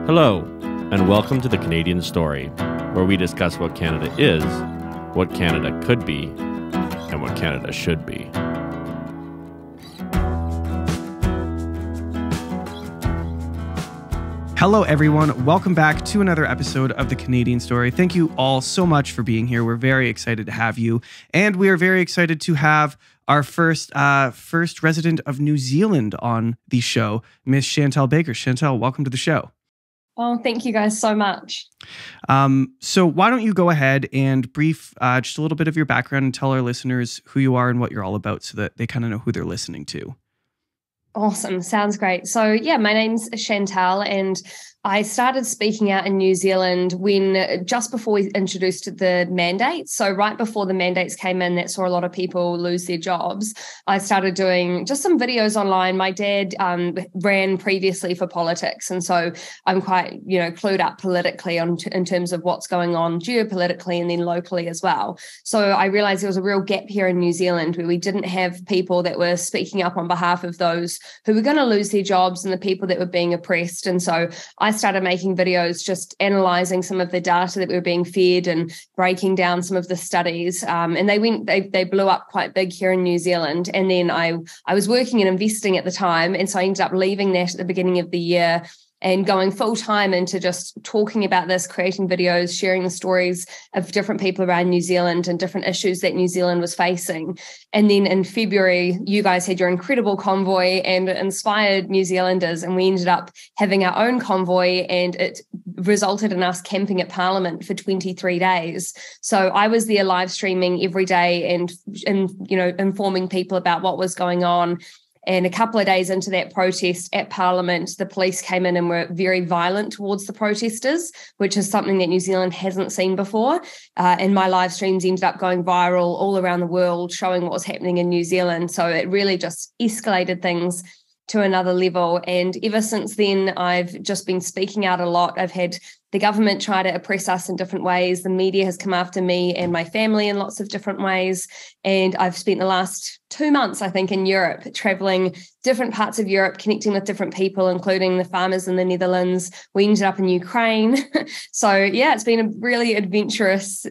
Hello, and welcome to the Canadian Story, where we discuss what Canada is, what Canada could be, and what Canada should be. Hello, everyone. Welcome back to another episode of the Canadian Story. Thank you all so much for being here. We're very excited to have you, and we are very excited to have our first resident of New Zealand on the show, Miss Chantelle Baker. Chantelle, welcome to the show. Oh, thank you guys so much. So why don't you go ahead and brief just a little bit of your background and tell our listeners who you are and what you're all about so that they kind of know who they're listening to. Awesome. Sounds great. So yeah, my name's Chantelle and I started speaking out in New Zealand just before we introduced the mandate. So right before the mandates came in that saw a lot of people lose their jobs, I started doing just some videos online. My dad ran previously for politics. And so I'm quite, clued up politically in terms of what's going on geopolitically and then locally as well. So I realized there was a real gap here in New Zealand where we didn't have people that were speaking up on behalf of those who were going to lose their jobs and the people that were being oppressed. And so I started making videos just analysing some of the data that we were being fed and breaking down some of the studies. And they blew up quite big here in New Zealand. And then I was working and investing at the time. And so I ended up leaving that at the beginning of the year and going full time into just talking about this, creating videos, sharing the stories of different people around New Zealand and different issues that New Zealand was facing. And then in February, you guys had your incredible convoy and it inspired New Zealanders. And we ended up having our own convoy and it resulted in us camping at Parliament for 23 days. So I was there live streaming every day and informing people about what was going on. And a couple of days into that protest at Parliament, the police came in and were very violent towards the protesters, which is something that New Zealand hasn't seen before. And my live streams ended up going viral all around the world, showing what was happening in New Zealand. So it really just escalated things to another level. And ever since then, I've just been speaking out a lot. I've had the government try to oppress us in different ways. The media has come after me and my family in lots of different ways. And I've spent the last 2 months, I think, in Europe, traveling different parts of Europe, connecting with different people, including the farmers in the Netherlands. We ended up in Ukraine. So yeah, it's been a really adventurous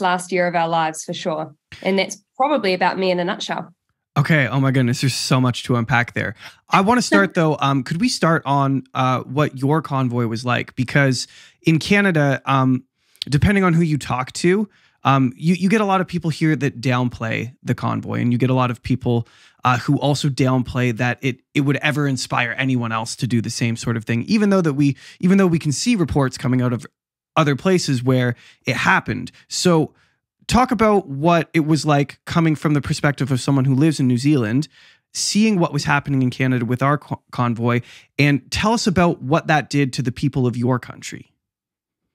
last year of our lives for sure. And that's probably about me in a nutshell. Okay. Oh my goodness. There's so much to unpack there. I want to start though. Could we start on what your convoy was like? Because in Canada, depending on who you talk to, you get a lot of people here that downplay the convoy, and you get a lot of people who also downplay that it would ever inspire anyone else to do the same sort of thing. Even though we can see reports coming out of other places where it happened. So talk about what it was like coming from the perspective of someone who lives in New Zealand, seeing what was happening in Canada with our convoy, and tell us about what that did to the people of your country.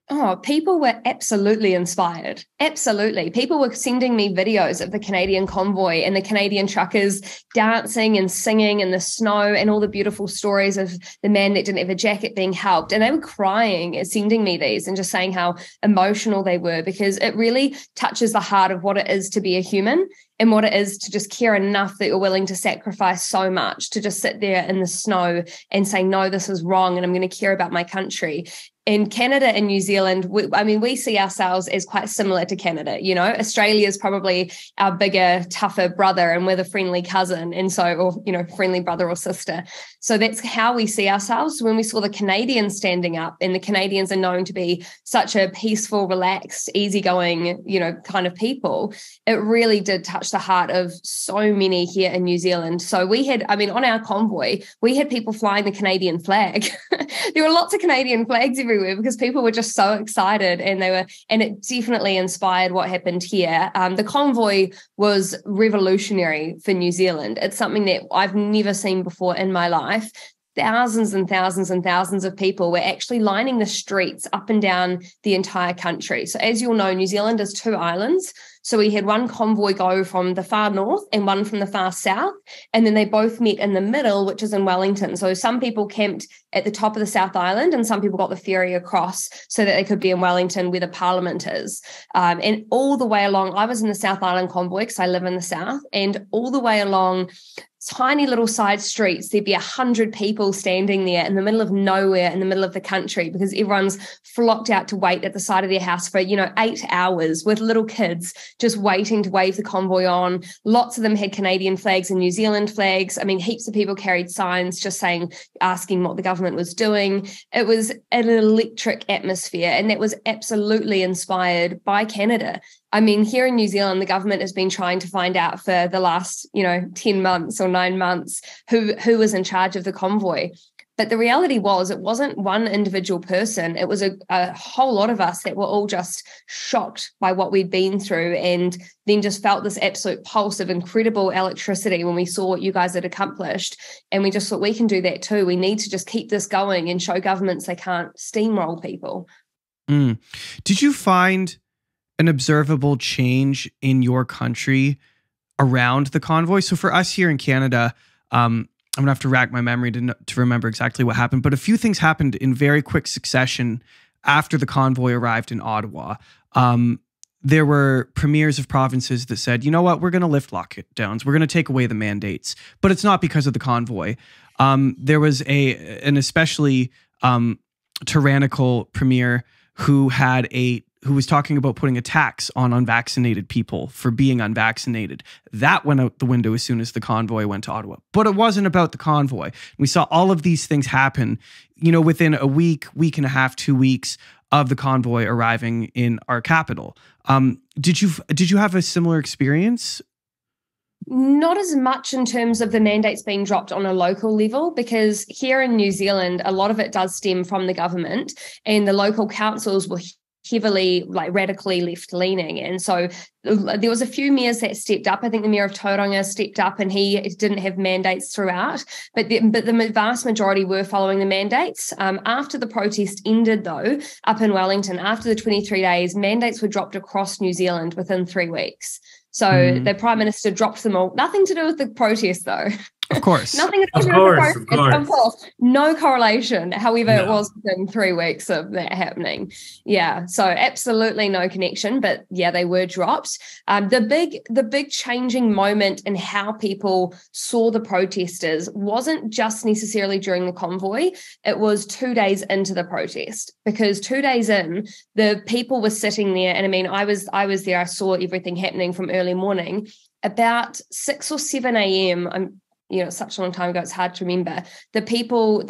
Oh, people were absolutely inspired. Absolutely. People were sending me videos of the Canadian convoy and the Canadian truckers dancing and singing in the snow and all the beautiful stories of the man that didn't have a jacket being helped. And they were crying and sending me these and just saying how emotional they were, because it really touches the heart of what it is to be a human and what it is to just care enough that you're willing to sacrifice so much to just sit there in the snow and say, no, this is wrong and I'm going to care about my country. In Canada and New Zealand, we see ourselves as quite similar to Canada. Australia is probably our bigger, tougher brother, and we're the friendly cousin, and so, friendly brother or sister. So that's how we see ourselves. When we saw the Canadians standing up, and the Canadians are known to be such a peaceful, relaxed, easygoing, kind of people, it really did touch the heart of so many here in New Zealand. So we had, on our convoy, we had people flying the Canadian flag. There were lots of Canadian flags everywhere because people were just so excited, and it definitely inspired what happened here. The convoy was revolutionary for New Zealand. It's something that I've never seen before in my life. Thousands and thousands and thousands of people were actually lining the streets up and down the entire country. So as you'll know, New Zealand is 2 islands. So we had one convoy go from the far north and one from the far south, and then they both met in the middle, which is in Wellington. So some people camped at the top of the South Island and some people got the ferry across so that they could be in Wellington where the Parliament is. And all the way along, I was in the South Island convoy because I live in the south, and all the way along tiny little side streets, there'd be 100 people standing there in the middle of nowhere, in the middle of the country, because everyone's flocked out to wait at the side of their house for, 8 hours with little kids just waiting to wave the convoy on. Lots of them had Canadian flags and New Zealand flags. I mean, heaps of people carried signs just asking what the government was doing. It was an electric atmosphere, and that was absolutely inspired by Canada. I mean, here in New Zealand, the government has been trying to find out for the last, 10 months or 9 months who was in charge of the convoy. But the reality was, it wasn't one individual person. It was a whole lot of us that were all just shocked by what we'd been through, and then just felt this absolute pulse of incredible electricity when we saw what you guys had accomplished. And we just thought, we can do that too. We need to just keep this going and show governments they can't steamroll people. Did you find an observable change in your country around the convoy? So for us here in Canada, I'm going to have to rack my memory to remember exactly what happened, but a few things happened in very quick succession after the convoy arrived in Ottawa. There were premiers of provinces that said, you know what, we're going to lift lockdowns. We're going to take away the mandates, but it's not because of the convoy. There was an especially tyrannical premier who was talking about putting a tax on unvaccinated people for being unvaccinated. That went out the window as soon as the convoy went to Ottawa. But it wasn't about the convoy. We saw all of these things happen, within a week and a half, 2 weeks of the convoy arriving in our capital. Did you have a similar experience? Not as much in terms of the mandates being dropped on a local level, because here in New Zealand, a lot of it does stem from the government, and the local councils were heavily, radically left-leaning. And so there was a few mayors that stepped up. I think the mayor of Tauranga stepped up, and he didn't have mandates throughout, but the vast majority were following the mandates. After the protest ended, though, up in Wellington, after the 23 days, mandates were dropped across New Zealand within 3 weeks. So the Prime Minister dropped them all. Nothing to do with the protest, though. Of course. Nothing to do with the protest. Of course. No correlation. However, it was within 3 weeks of that happening. Yeah. So absolutely no connection. But yeah, they were dropped. The big changing moment in how people saw the protesters wasn't just necessarily during the convoy. It was 2 days into the protest, because 2 days in, the people were sitting there. And I mean, I was there. I saw everything happening from early morning. About 6 or 7 a.m., such a long time ago, it's hard to remember. The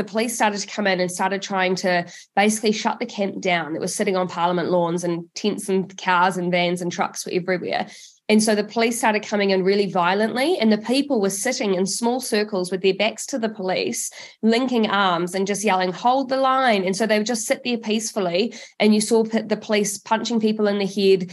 police started to come in and started trying to basically shut the camp down. It was sitting on Parliament lawns, and tents and cars and vans and trucks were everywhere. And so the police started coming in really violently, and the people were sitting in small circles with their backs to the police, linking arms and just yelling, "Hold the line." And so they would just sit there peacefully, and you saw the police punching people in the head,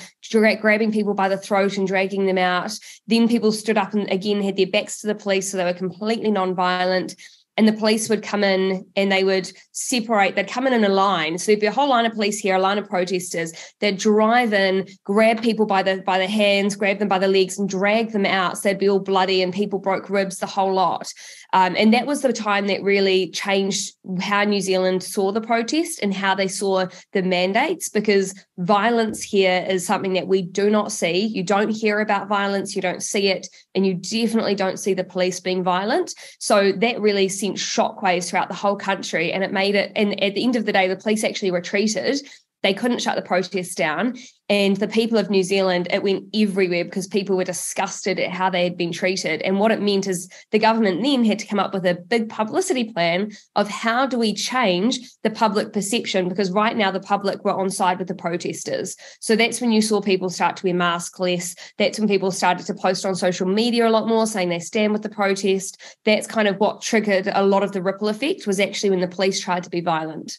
grabbing people by the throat and dragging them out. Then people stood up and again had their backs to the police, so they were completely non-violent. And the police would come in and they would separate. They'd come in a line. So there'd be a whole line of police here, a line of protesters. They'd drive in, grab people by the hands, grab them by the legs, and drag them out. So they'd be all bloody, and people broke ribs, the whole lot. And that was the time that really changed how New Zealand saw the protest and how they saw the mandates, because violence here is something that we do not see. You don't hear about violence, you don't see it, and you definitely don't see the police being violent. So that really sent shockwaves throughout the whole country, and it made it, and at the end of the day, the police actually retreated. They couldn't shut the protests down. And the people of New Zealand, it went everywhere because people were disgusted at how they had been treated. And what it meant is the government then had to come up with a big publicity plan of how do we change the public perception, because right now the public were on side with the protesters. So that's when you saw people start to wear masks less. That's when people started to post on social media a lot more saying they stand with the protest. That's kind of what triggered a lot of the ripple effect, was actually when the police tried to be violent.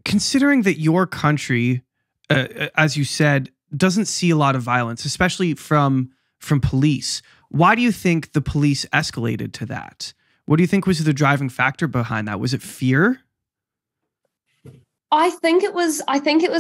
Considering that your country, as you said, doesn't see a lot of violence, especially from police, why do you think the police escalated to that? What do you think was the driving factor behind that? Was it fear? I think it was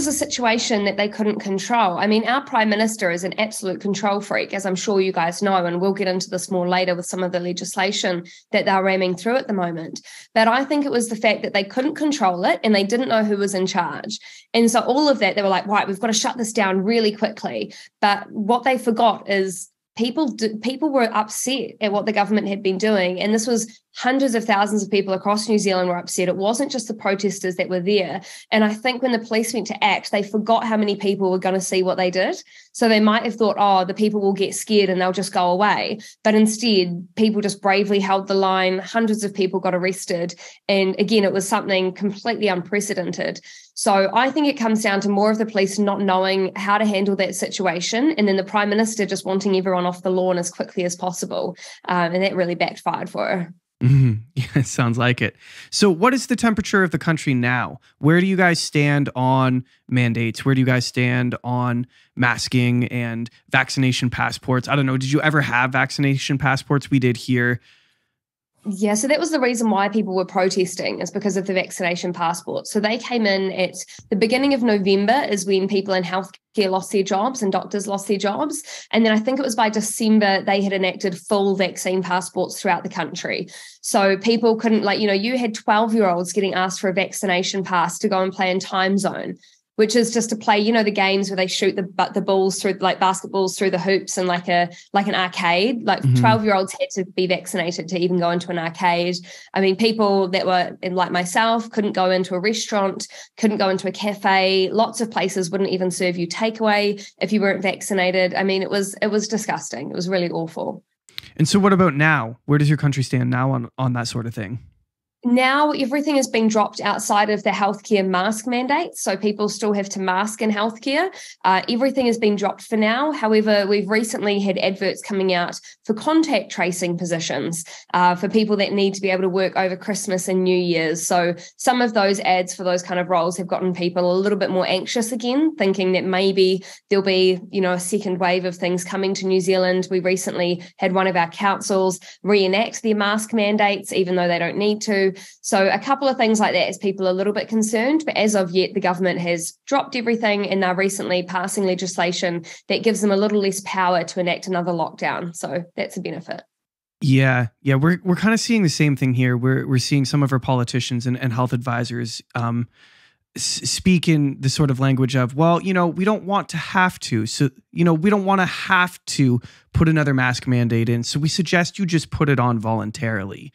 a situation that they couldn't control. I mean, our Prime Minister is an absolute control freak, as I'm sure you guys know, and we'll get into this more later with some of the legislation that they're ramming through at the moment. But I think it was the fact that they couldn't control it and they didn't know who was in charge. And so all of that, they were like, right, we've got to shut this down really quickly. But what they forgot is people were upset at what the government had been doing. And this was hundreds of thousands of people across New Zealand were upset. It wasn't just the protesters that were there. And I think when the police went to act, they forgot how many people were going to see what they did. So they might have thought, oh, the people will get scared and they'll just go away. But instead, people just bravely held the line. Hundreds of people got arrested. And again, it was something completely unprecedented. So I think it comes down to more of the police not knowing how to handle that situation, and then the Prime Minister just wanting everyone off the lawn as quickly as possible. And that really backfired for her. Mm-hmm. Yeah, it sounds like it. So what is the temperature of the country now? Where do you guys stand on mandates? Where do you guys stand on masking and vaccination passports? I don't know. Did you ever have vaccination passports? We did here. Yeah, so that was the reason why people were protesting, is because of the vaccination passport. So they came in at the beginning of November is when people in healthcare lost their jobs and doctors lost their jobs. And then I think it was by December they had enacted full vaccine passports throughout the country. So people couldn't, you had 12-year-olds getting asked for a vaccination pass to go and play in time zone, which is just to play, the games where they shoot the balls through, like basketballs through the hoops and like an arcade. Like 12-year-olds had to be vaccinated to even go into an arcade. I mean, people that were like myself couldn't go into a restaurant, couldn't go into a cafe. Lots of places wouldn't even serve you takeaway if you weren't vaccinated. I mean, it was disgusting. It was really awful. And so what about now? Where does your country stand now on that sort of thing? Now everything has been dropped outside of the healthcare mask mandate. So people still have to mask in healthcare. Everything has been dropped for now. However, we've recently had adverts coming out for contact tracing positions for people that need to be able to work over Christmas and New Year's. So some of those ads for those kind of roles have gotten people a little bit more anxious again, thinking that maybe there'll be, a second wave of things coming to New Zealand. We recently had one of our councils reenact their mask mandates, even though they don't need to. So a couple of things like that as people are a little bit concerned, but as of yet, the government has dropped everything and they're recently passing legislation that gives them a little less power to enact another lockdown. So that's a benefit. Yeah. We're kind of seeing the same thing here. We're seeing some of our politicians and health advisors speak in the sort of language of, well, we don't want to have to. So, we don't want to have to put another mask mandate in. So we suggest you just put it on voluntarily,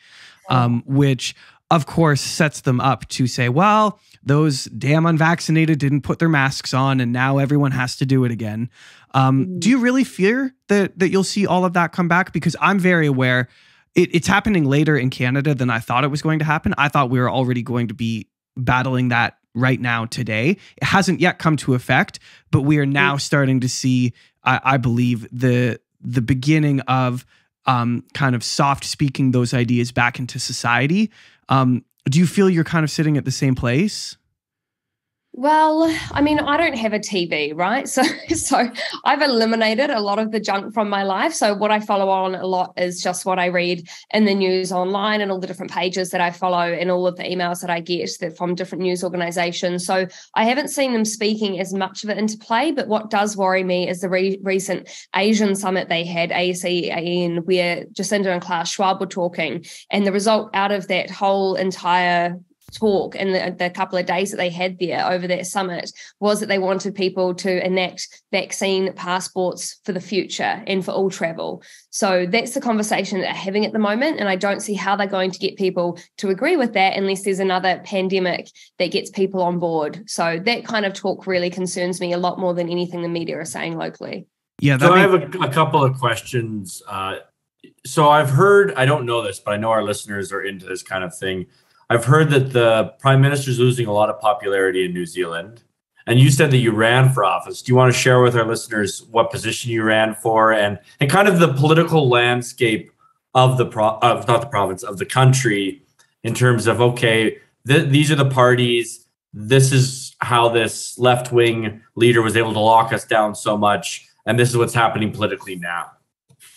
which of course sets them up to say, well, those damn unvaccinated didn't put their masks on and now everyone has to do it again. Do you really fear that you'll see all of that come back? Because I'm very aware it's happening later in Canada than I thought it was going to happen. I thought we were already going to be battling that right now today. It hasn't yet come to effect, but we are now starting to see, I believe, the beginning of kind of soft speaking those ideas back into society. Do you feel you're kind of sitting at the same place? Well, I mean, I don't have a TV, right? So I've eliminated a lot of the junk from my life. So what I follow on a lot is just what I read in the news online and all the different pages that I follow and all of the emails that I get from different news organizations. So I haven't seen them speaking as much of it into play. But what does worry me is the recent Asian summit they had, ASEAN, where Jacinda and Klaus Schwab were talking. And the result out of that whole entire talk and the couple of days that they had there over that summit was that they wanted people to enact vaccine passports for the future and for all travel. So that's the conversation that they're having at the moment. And I don't see how they're going to get people to agree with that unless there's another pandemic that gets people on board. So that kind of talk really concerns me a lot more than anything the media are saying locally. Yeah. So I have a couple of questions. So I've heard, I don't know this, but I know our listeners are into this kind of thing. I've heard that the Prime Minister is losing a lot of popularity in New Zealand. And you said that you ran for office. Do you want to share with our listeners what position you ran for and kind of the political landscape of the country in terms of, okay, these are the parties. This is how this left-wing leader was able to lock us down so much. And this is what's happening politically now.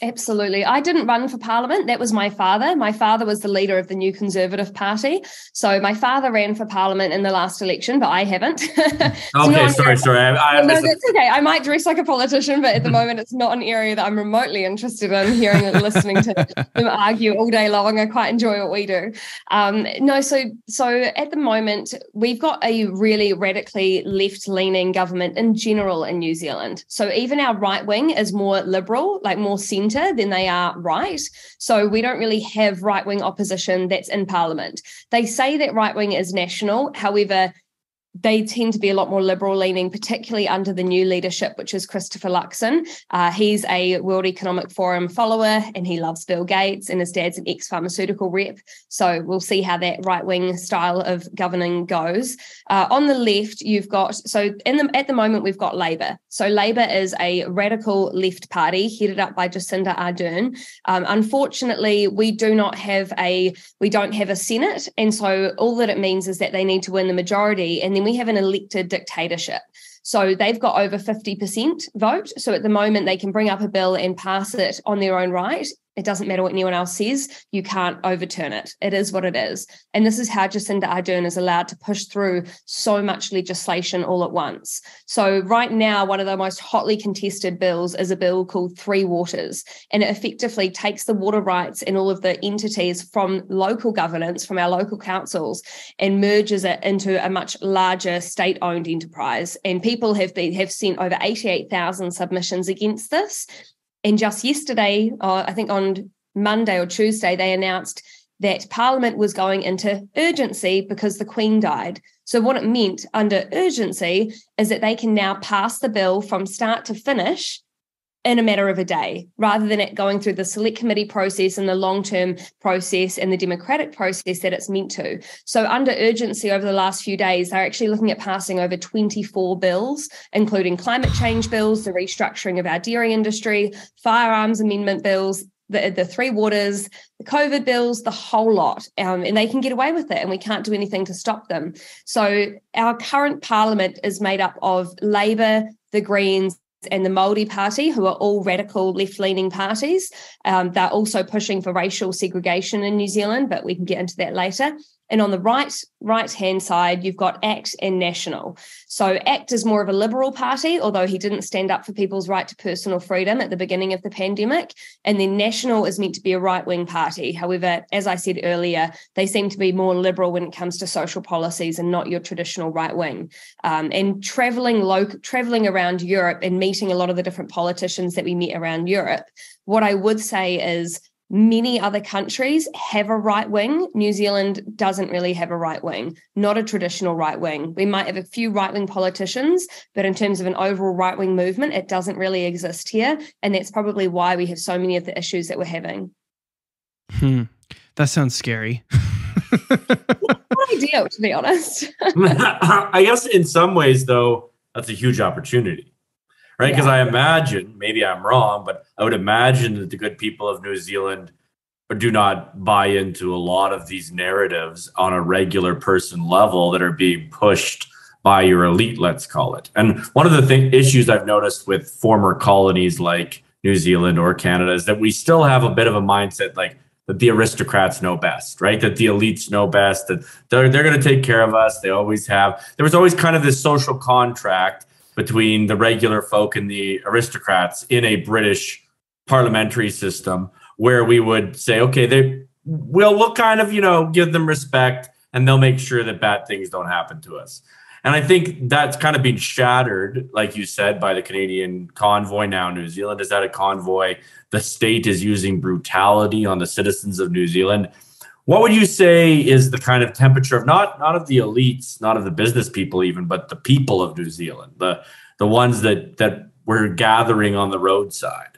Absolutely. I didn't run for parliament. That was my father. My father was the leader of the New Conservative Party. So my father ran for parliament in the last election, but I haven't. Okay, sorry. No, that's okay. I might dress like a politician, but at the moment it's not an area that I'm remotely interested in hearing and listening to them argue all day long. I quite enjoy what we do. So at the moment, we've got a really radically left-leaning government in general in New Zealand. So even our right wing is more liberal, like more centre than they are right. So we don't really have right-wing opposition that's in parliament. They say that right-wing is national. However, they tend to be a lot more liberal-leaning, particularly under the new leadership, which is Christopher Luxon. He's a World Economic Forum follower, and he loves Bill Gates, and his dad's an ex-pharmaceutical rep. So we'll see how that right-wing style of governing goes. On the left, you've got, at the moment, we've got Labour. So Labour is a radical left party headed up by Jacinda Ardern. Unfortunately, we don't have a Senate, and so all that it means is that they need to win the majority, and then we have an elected dictatorship. So they've got over 50% vote. So at the moment, they can bring up a bill and pass it on their own right. It doesn't matter what anyone else says. You can't overturn it. It is what it is. And this is how Jacinda Ardern is allowed to push through so much legislation all at once. So right now, one of the most hotly contested bills is a bill called Three Waters. And it effectively takes the water rights and all of the entities from local governance, from our local councils, and merges it into a much larger state-owned enterprise. And people have sent over 88,000 submissions against this. And just yesterday, I think on Monday or Tuesday, they announced that Parliament was going into urgency because the Queen died. So what it meant under urgency is that they can now pass the bill from start to finish in a matter of a day, rather than it going through the select committee process and the long-term process and the democratic process that it's meant to. So under urgency over the last few days, they're actually looking at passing over 24 bills, including climate change bills, the restructuring of our dairy industry, firearms amendment bills, the Three Waters, the COVID bills, the whole lot. And they can get away with it, and we can't do anything to stop them. So our current parliament is made up of Labour, the Greens, and the Māori Party, who are all radical left-leaning parties. They're also pushing for racial segregation in New Zealand, but we can get into that later. And on the right-hand side, you've got ACT and National. So ACT is more of a liberal party, although he didn't stand up for people's right to personal freedom at the beginning of the pandemic. And then National is meant to be a right-wing party. However, as I said earlier, they seem to be more liberal when it comes to social policies and not your traditional right-wing. And traveling around Europe and meeting a lot of the different politicians that we met around Europe, what I would say is many other countries have a right wing. New Zealand doesn't really have a right wing, not a traditional right wing. We might have a few right wing politicians, but in terms of an overall right wing movement, it doesn't really exist here. And that's probably why we have so many of the issues that we're having. That sounds scary. Not ideal, to be honest. I guess in some ways, though, that's a huge opportunity. Right, because I imagine, maybe I'm wrong, but I would imagine that the good people of New Zealand do not buy into a lot of these narratives on a regular person level that are being pushed by your elite, let's call it. And one of the issues I've noticed with former colonies like New Zealand or Canada is that we still have a bit of a mindset like that the aristocrats know best, right? That the elites know best, that they're going to take care of us. They always have. There was always kind of this social contract between the regular folk and the aristocrats in a British parliamentary system where we would say, okay, we'll kind of, give them respect and they'll make sure that bad things don't happen to us. And I think that's kind of been shattered, like you said, by the Canadian convoy. Now New Zealand is at a convoy. The state is using brutality on the citizens of New Zealand. What would you say is the kind of temperature of not of the elites, not of the business people even, but the people of New Zealand, the ones that were gathering on the roadside?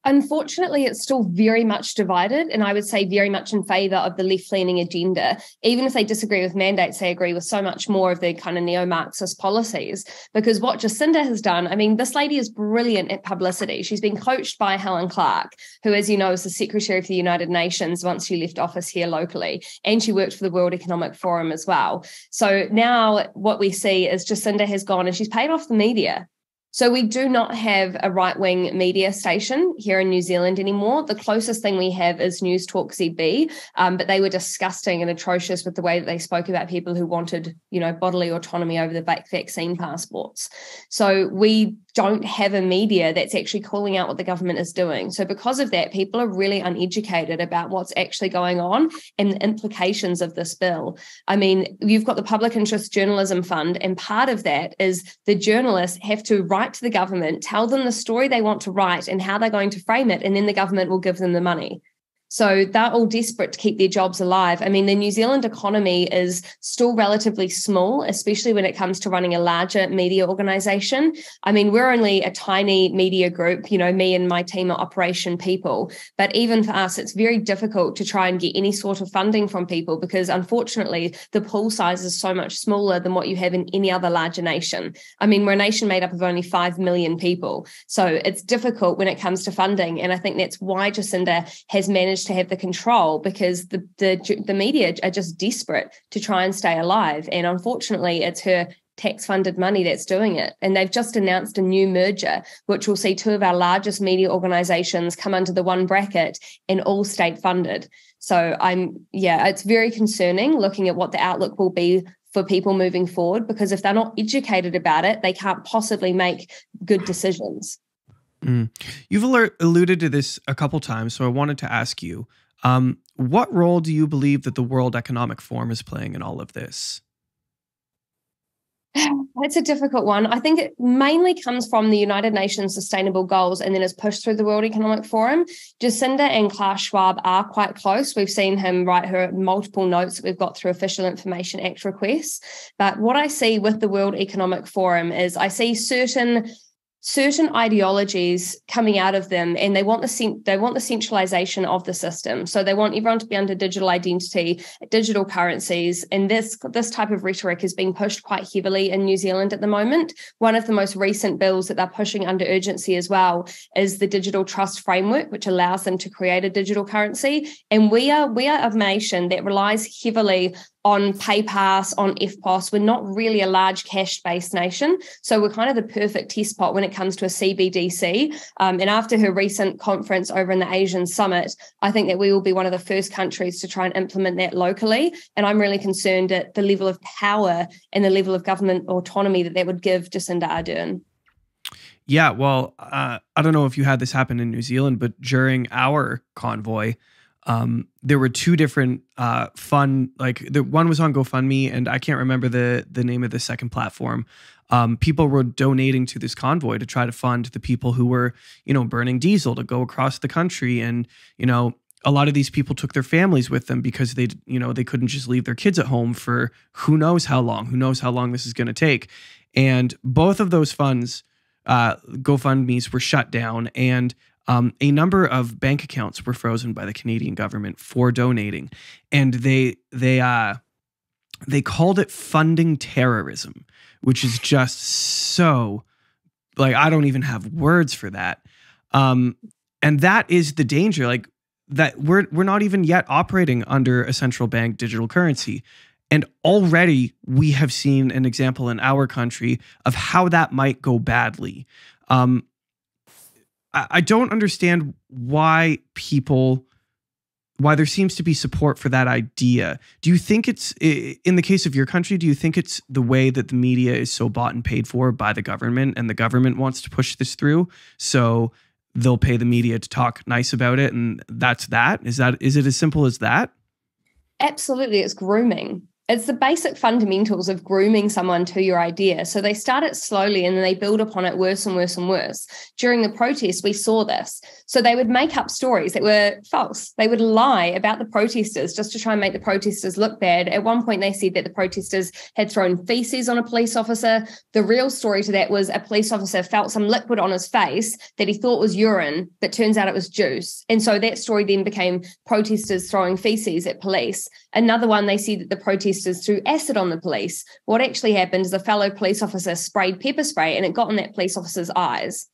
Unfortunately, it's still very much divided, and I would say very much in favour of the left-leaning agenda. Even if they disagree with mandates, they agree with so much more of the kind of neo-Marxist policies. Because what Jacinda has done, I mean, this lady is brilliant at publicity. She's been coached by Helen Clark, who, as you know, is the Secretary of the United Nations once she left office here locally, and she worked for the World Economic Forum as well. So now what we see is Jacinda has gone and she's paid off the media. So we do not have a right-wing media station here in New Zealand anymore. The closest thing we have is News Talk ZB, but they were disgusting and atrocious with the way that they spoke about people who wanted, bodily autonomy over the vaccine passports. So we don't have a media that's actually calling out what the government is doing. So because of that, people are really uneducated about what's actually going on and the implications of this bill. I mean, you've got the Public Interest Journalism Fund, and part of that is the journalists have to write to the government, tell them the story they want to write and how they're going to frame it, and then the government will give them the money. So they're all desperate to keep their jobs alive. I mean, the New Zealand economy is still relatively small, especially when it comes to running a larger media organisation. I mean, we're only a tiny media group, me and my team are operation people. But even for us, it's very difficult to try and get any sort of funding from people because, unfortunately, the pool size is so much smaller than what you have in any other larger nation. I mean, we're a nation made up of only 5 million people. So it's difficult when it comes to funding. And I think that's why Jacinda has managed to have the control, because the media are just desperate to try and stay alive. And unfortunately, it's her tax-funded money that's doing it. And they've just announced a new merger, which will see 2 of our largest media organisations come under the one bracket and all state-funded. So it's very concerning looking at what the outlook will be for people moving forward, because if they're not educated about it, they can't possibly make good decisions. You've alluded to this a couple times, so I wanted to ask you, what role do you believe that the World Economic Forum is playing in all of this? It's a difficult one. I think it mainly comes from the United Nations Sustainable Goals and then is pushed through the World Economic Forum. Jacinda and Klaus Schwab are quite close. We've seen him write her multiple notes that we've got through Official Information Act requests. But what I see with the World Economic Forum is I see certain ideologies coming out of them, and they want the centralization of the system. So they want everyone to be under digital identity, digital currencies, and this type of rhetoric is being pushed quite heavily in New Zealand at the moment. One of the most recent bills that they're pushing under urgency as well is the Digital Trust Framework, which allows them to create a digital currency. And we are a nation that relies heavily on PayPass, on FPOS. We're not really a large cash-based nation. So we're kind of the perfect test pot when it comes to a CBDC. And after her recent conference over in the Asian Summit, I think that we will be one of the first countries to try and implement that locally. And I'm really concerned at the level of power and the level of government autonomy that would give Jacinda Ardern. Yeah, well, I don't know if you had this happen in New Zealand, but during our convoy, there were 2 different one was on GoFundMe, and I can't remember the name of the second platform. People were donating to this convoy to try to fund the people who were, burning diesel to go across the country. And, a lot of these people took their families with them because they couldn't just leave their kids at home for who knows how long this is going to take. And both of those funds, GoFundMes, were shut down, and a number of bank accounts were frozen by the Canadian government for donating, and they called it funding terrorism, which is just so, I don't even have words for that. And that is the danger, that we're not even yet operating under a central bank digital currency. And already we have seen an example in our country of how that might go badly. I don't understand why there seems to be support for that idea. Do you think it's, in the case of your country, do you think it's the way that the media is so bought and paid for by the government, and the government wants to push this through, so they'll pay the media to talk nice about it, and that's that? Is it as simple as that? Absolutely, it's grooming. It's the basic fundamentals of grooming someone to your idea. So they start it slowly and then they build upon it worse and worse and worse. During the protests, we saw this. So they would make up stories that were false. They would lie about the protesters just to try and make the protesters look bad. At one point, they said that the protesters had thrown feces on a police officer. The real story to that was a police officer felt some liquid on his face that he thought was urine, but turns out it was juice. And so that story then became protesters throwing feces at police. Another one, they said that the protesters threw acid on the police. What actually happened is a fellow police officer sprayed pepper spray and it got in that police officer's eyes.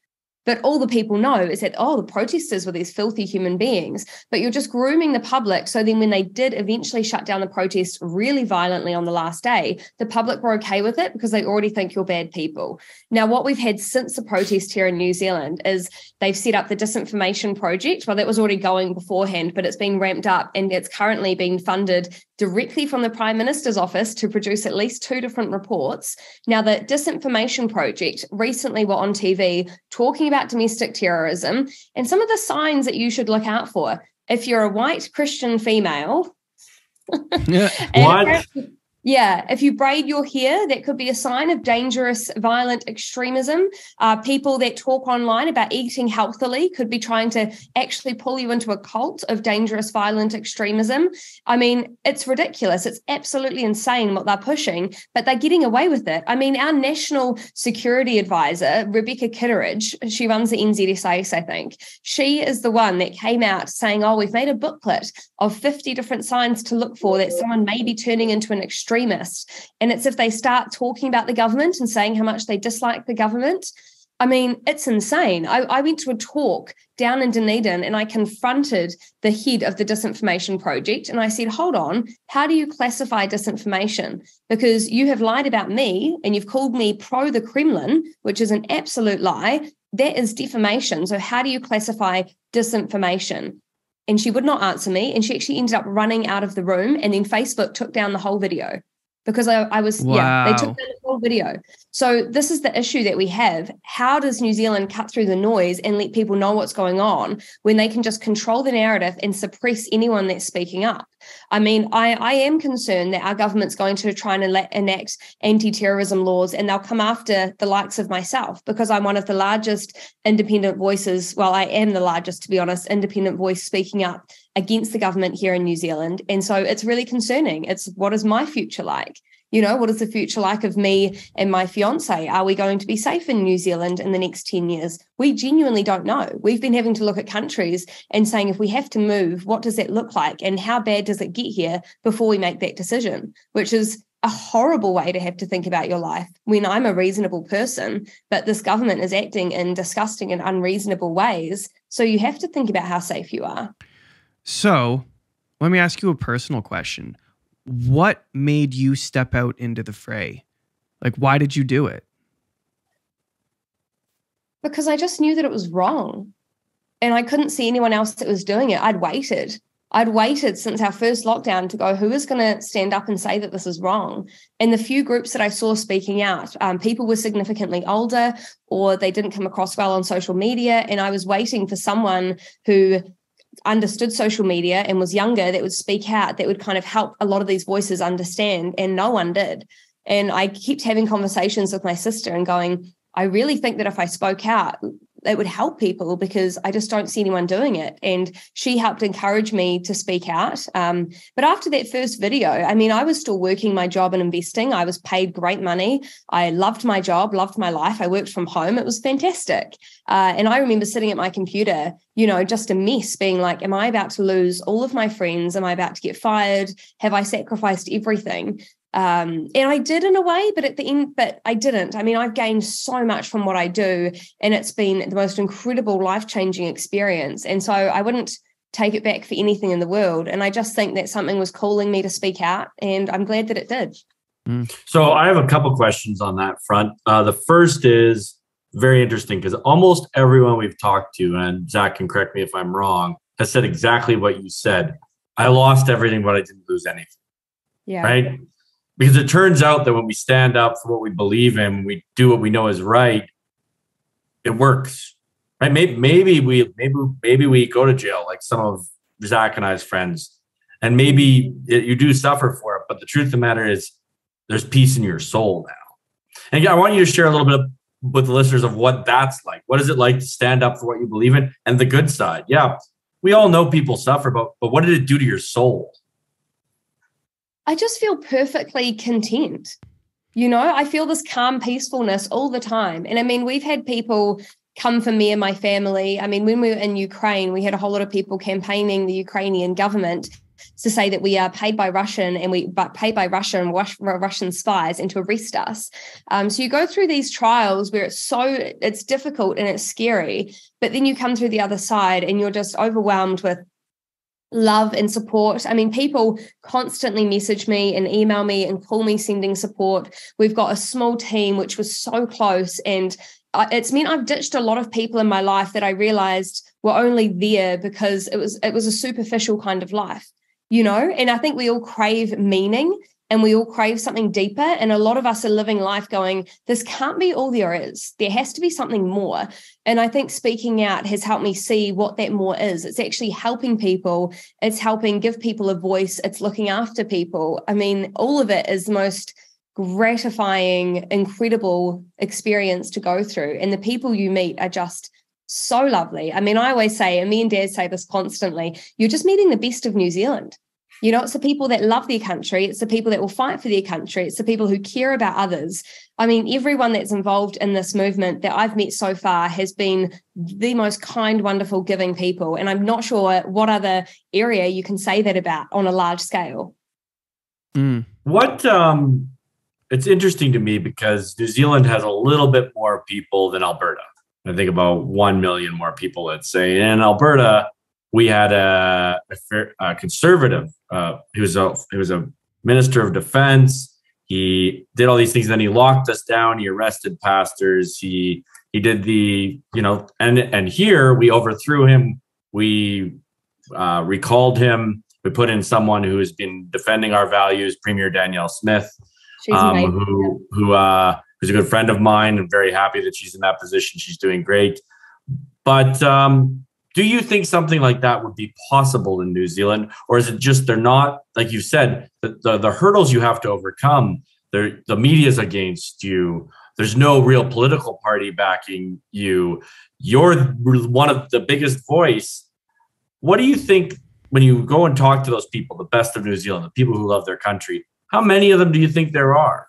But all the people know is that, oh, the protesters were these filthy human beings. But you're just grooming the public. So then when they did eventually shut down the protest really violently on the last day, the public were okay with it because they already think you're bad people. Now, what we've had since the protest here in New Zealand is they've set up the Disinformation Project. Well, that was already going beforehand, but it's being ramped up and it's currently being funded directly from the Prime Minister's office to produce at least 2 different reports. Now, the Disinformation Project recently were on TV talking about domestic terrorism and some of the signs that you should look out for. If you're a white Christian female, What? yeah, if you braid your hair, that could be a sign of dangerous, violent extremism. People that talk online about eating healthily could be trying to actually pull you into a cult of dangerous, violent extremism. I mean, it's ridiculous. It's absolutely insane what they're pushing, but they're getting away with it. I mean, our national security advisor, Rebecca Kitteridge, she runs the NZSIS, I think. She is the one that came out saying, oh, we've made a booklet of 50 different signs to look for that someone may be turning into an extremist. And it's if they start talking about the government and saying how much they dislike the government. I mean, it's insane. I went to a talk down in Dunedin and I confronted the head of the Disinformation Project and I said, hold on, how do you classify disinformation? Because you have lied about me and you've called me pro the Kremlin, which is an absolute lie. That is defamation. So how do you classify disinformation? And she would not answer me. And she actually ended up running out of the room. And then Facebook took down the whole video because I was, wow. They took down the whole video. So this is the issue that we have. How does New Zealand cut through the noise and let people know what's going on when they can just control the narrative and suppress anyone that's speaking up? I mean, I am concerned that our government's going to try and enact anti-terrorism laws and they'll come after the likes of myself because I'm one of the largest independent voices. Well, I am the largest, to be honest, independent voice speaking up against the government here in New Zealand. And so it's really concerning. It's what is my future like? You know, what is the future like of me and my fiance? Are we going to be safe in New Zealand in the next 10 years? We genuinely don't know. We've been having to look at countries and saying, if we have to move, what does that look like? And how bad does it get here before we make that decision? Which is a horrible way to have to think about your life when I'm a reasonable person, but this government is acting in disgusting and unreasonable ways. So you have to think about how safe you are. So let me ask you a personal question. What made you step out into the fray? Like, why did you do it? Because I just knew that it was wrong. And I couldn't see anyone else that was doing it. I'd waited since our first lockdown to go, who is going to stand up and say that this is wrong? And the few groups that I saw speaking out, people were significantly older or they didn't come across well on social media. And I was waiting for someone who understood social media and was younger that would speak out, that would kind of help a lot of these voices understand, and no one did. And I kept having conversations with my sister and going, I really think that if I spoke out, it would help people because I just don't see anyone doing it. And she helped encourage me to speak out. But after that first video, I mean, I was still working my job and investing. I was paid great money. I loved my job, loved my life. I worked from home. It was fantastic. And I remember sitting at my computer, you know, just a mess, being like, am I about to lose all of my friends? Am I about to get fired? Have I sacrificed everything? And I did in a way, but at the end, but I didn't. I mean, I've gained so much from what I do, and it's been the most incredible, life-changing experience. And so I wouldn't take it back for anything in the world. And I just think that something was calling me to speak out, and I'm glad that it did. So I have a couple questions on that front. The first is very interesting because almost everyone we've talked to, and Zach can correct me if I'm wrong, has said exactly what you said. I lost everything, but I didn't lose anything. Yeah. Right? Because it turns out that when we stand up for what we believe in, we do what we know is right, it works. Right? Maybe we go to jail like some of Zach and I's friends, and maybe you do suffer for it. But the truth of the matter is, there's peace in your soul now. And again, I want you to share a little bit with the listeners of what that's like. What is it like to stand up for what you believe in? And the good side. Yeah, we all know people suffer, but what did it do to your soul? I just feel perfectly content. You know, I feel this calm peacefulness all the time. And I mean, we've had people come for me and my family. I mean, when we were in Ukraine, we had a whole lot of people campaigning the Ukrainian government. to say that we are paid by Russian Russian spies and to arrest us. So you go through these trials where it's difficult and it's scary, but then you come through the other side and you're just overwhelmed with love and support. I mean, people constantly message me and email me and call me sending support. We've got a small team which was so close, and it's meant I've ditched a lot of people in my life that I realized were only there because it was a superficial kind of life, you know? And I think we all crave meaning and we all crave something deeper. And a lot of us are living life going, this can't be all there is. There has to be something more. And I think speaking out has helped me see what that more is. It's actually helping people. It's helping give people a voice. It's looking after people. I mean, all of it is the most gratifying, incredible experience to go through. And the people you meet are just so lovely. I mean, I always say, and me and Dad say this constantly, you're just meeting the best of New Zealand. You know, it's the people that love their country. It's the people that will fight for their country. It's the people who care about others. I mean, everyone that's involved in this movement that I've met so far has been the most kind, wonderful, giving people. And I'm not sure what other area you can say that about on a large scale. It's interesting to me because New Zealand has a little bit more people than Alberta. I think about 1 million more people, let's say. And in Alberta, we had a conservative. He was a minister of defense. He did all these things. Then he locked us down. He arrested pastors. He did and here we overthrew him. We recalled him. We put in someone who has been defending our values, Premier Danielle Smith, who's a good friend of mine. I'm very happy that she's in that position. She's doing great. But do you think something like that would be possible in New Zealand? Or is it just they're not, like you said, the hurdles you have to overcome, the media's against you, there's no real political party backing you, you're one of the biggest voice. What do you think when you go and talk to those people, the best of New Zealand, the people who love their country, how many of them do you think there are?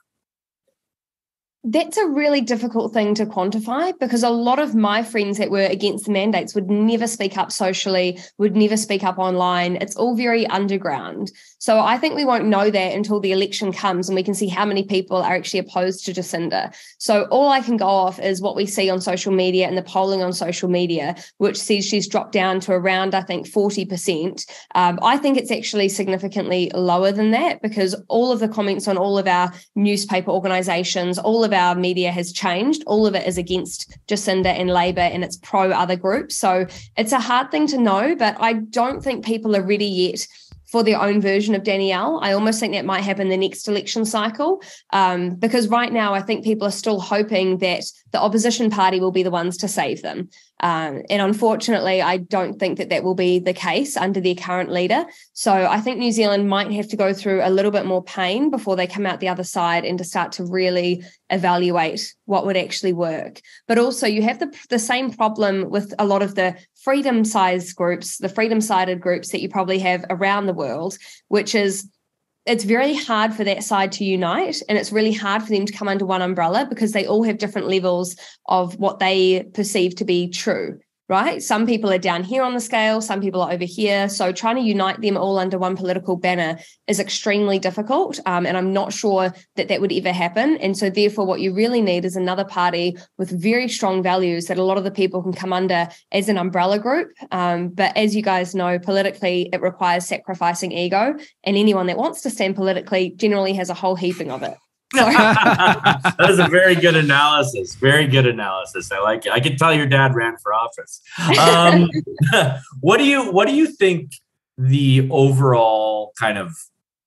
That's a really difficult thing to quantify because a lot of my friends that were against the mandates would never speak up socially, would never speak up online. It's all very underground. So I think we won't know that until the election comes and we can see how many people are actually opposed to Jacinda. So all I can go off is what we see on social media and the polling on social media, which says she's dropped down to around, I think, 40%. I think it's actually significantly lower than that because all of the comments on all of our newspaper organisations, all of our media has changed. All of it is against Jacinda and Labour and it's pro other groups. So it's a hard thing to know, but I don't think people are ready yet for their own version of Danielle. I almost think that might happen the next election cycle because right now I think people are still hoping that the opposition party will be the ones to save them. And unfortunately, I don't think that will be the case under their current leader. So I think New Zealand might have to go through a little bit more pain before they come out the other side and to start to really evaluate what would actually work. But also you have the same problem with a lot of the freedom-sized groups, the freedom-sided groups that you probably have around the world, which is it's very hard for that side to unite and it's really hard for them to come under one umbrella because they all have different levels of what they perceive to be true, right? Some people are down here on the scale, some people are over here. So trying to unite them all under one political banner is extremely difficult. And I'm not sure that would ever happen. And so therefore what you really need is another party with very strong values that a lot of the people can come under as an umbrella group. But as you guys know, politically, it requires sacrificing ego. And anyone that wants to stand politically generally has a whole heaping of it. That is a very good analysis. Very good analysis. I like it. I can tell your dad ran for office. What do you think the overall kind of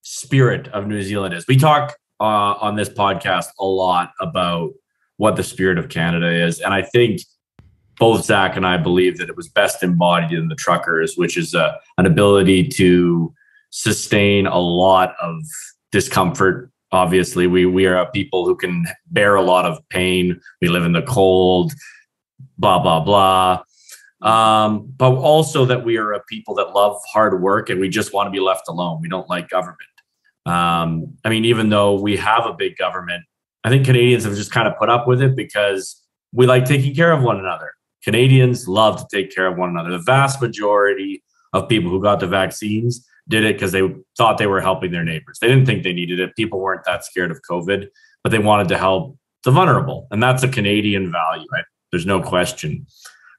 spirit of New Zealand is? We talk on this podcast a lot about what the spirit of Canada is, and I think both Zach and I believe that it was best embodied in the truckers, which is an ability to sustain a lot of discomfort. Obviously, we are a people who can bear a lot of pain. We live in the cold, blah, blah, blah. But also that we are a people that love hard work and we just want to be left alone. We don't like government. I mean, even though we have a big government, I think Canadians have just kind of put up with it because we like taking care of one another. Canadians love to take care of one another. The vast majority of people who got the vaccines did it because they thought they were helping their neighbors. They didn't think they needed it. People weren't that scared of COVID, but they wanted to help the vulnerable. And that's a Canadian value, right? There's no question.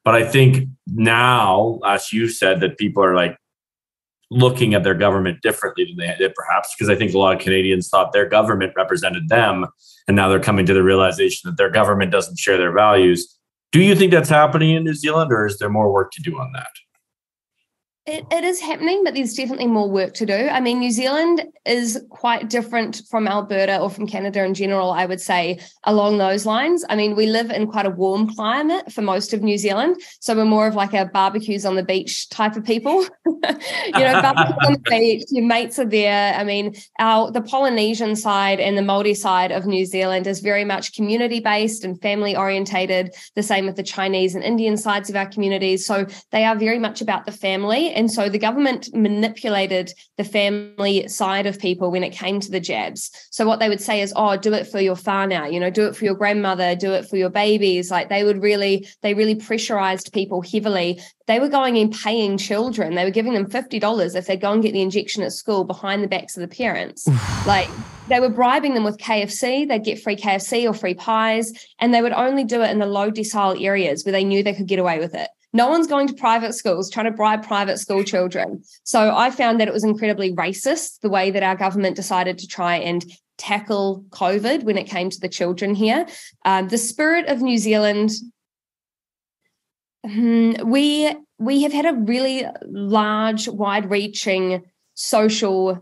But I think now, as you said, that people are like looking at their government differently than they did perhaps, because I think a lot of Canadians thought their government represented them. And now they're coming to the realization that their government doesn't share their values. Do you think that's happening in New Zealand, or is there more work to do on that? It is happening, but there's definitely more work to do. I mean, New Zealand is quite different from Alberta or from Canada in general, I would say, along those lines. I mean, we live in quite a warm climate for most of New Zealand. So we're more of like a barbecues on the beach type of people. Barbecues on the beach, your mates are there. I mean, the Polynesian side and the Māori side of New Zealand is very much community-based and family-orientated, the same with the Chinese and Indian sides of our communities. So they are very much about the family. And so the government manipulated the family side of people when it came to the jabs. So what they would say is, oh, do it for your whānau, do it for your grandmother, do it for your babies. Like they really pressurized people heavily. They were going and paying children. They were giving them $50 if they go and get the injection at school behind the backs of the parents. Like they were bribing them with KFC. They'd get free KFC or free pies, and they would only do it in the low decile areas where they knew they could get away with it. No one's going to private schools trying to bribe private school children. So I found that it was incredibly racist, the way that our government decided to try and tackle COVID when it came to the children here. The spirit of New Zealand, we have had a really large, wide-reaching social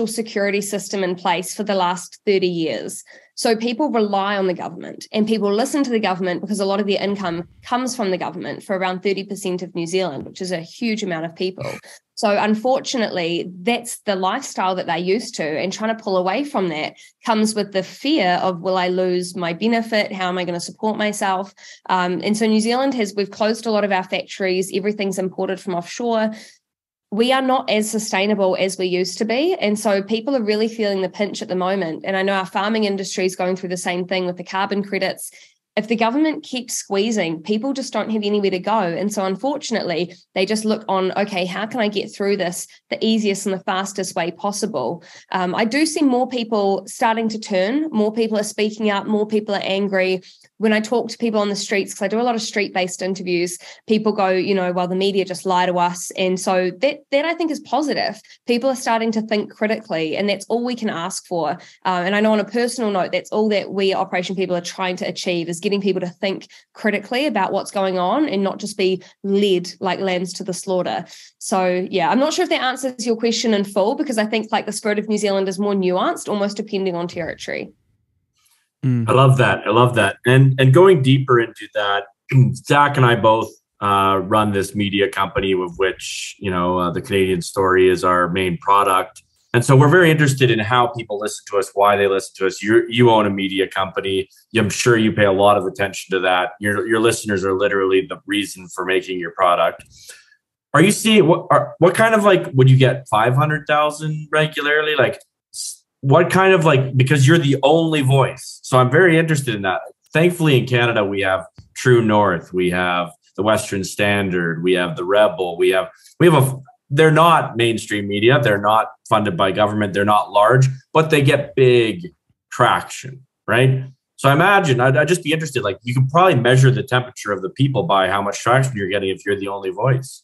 security system in place for the last 30 years. So people rely on the government and people listen to the government because a lot of their income comes from the government for around 30% of New Zealand, which is a huge amount of people. So unfortunately, that's the lifestyle that they're used to, and trying to pull away from that comes with the fear of, will I lose my benefit? How am I going to support myself? And so New Zealand we've closed a lot of our factories. Everything's imported from offshore. We are not as sustainable as we used to be. And so people are really feeling the pinch at the moment. And I know our farming industry is going through the same thing with the carbon credits. If the government keeps squeezing, people just don't have anywhere to go. And so unfortunately, they just look on, okay, how can I get through this the easiest and the fastest way possible? I do see more people starting to turn. More people are speaking up. More people are angry. When I talk to people on the streets, because I do a lot of street-based interviews, people go, well, the media just lie to us. And so that I think is positive. People are starting to think critically, and that's all we can ask for. And I know on a personal note, that's all that we Operation People are trying to achieve, is getting people to think critically about what's going on and not just be led like lambs to the slaughter. So, yeah, I'm not sure if that answers your question in full, because I think like the spirit of New Zealand is more nuanced, almost depending on territory. I love that. And going deeper into that, Zach and I both run this media company, of which, the Canadian Story is our main product. And so we're very interested in how people listen to us, why they listen to us. You own a media company. I'm sure you pay a lot of attention to that. Your listeners are literally the reason for making your product. Are you seeing what kind of would you get 500,000 regularly? What kind of because you're the only voice. So I'm very interested in that. Thankfully in Canada, we have True North, we have the Western Standard, we have the Rebel, they're not mainstream media. They're not funded by government. They're not large, but they get big traction, right? So I imagine I'd just be interested, you could probably measure the temperature of the people by how much traction you're getting if you're the only voice.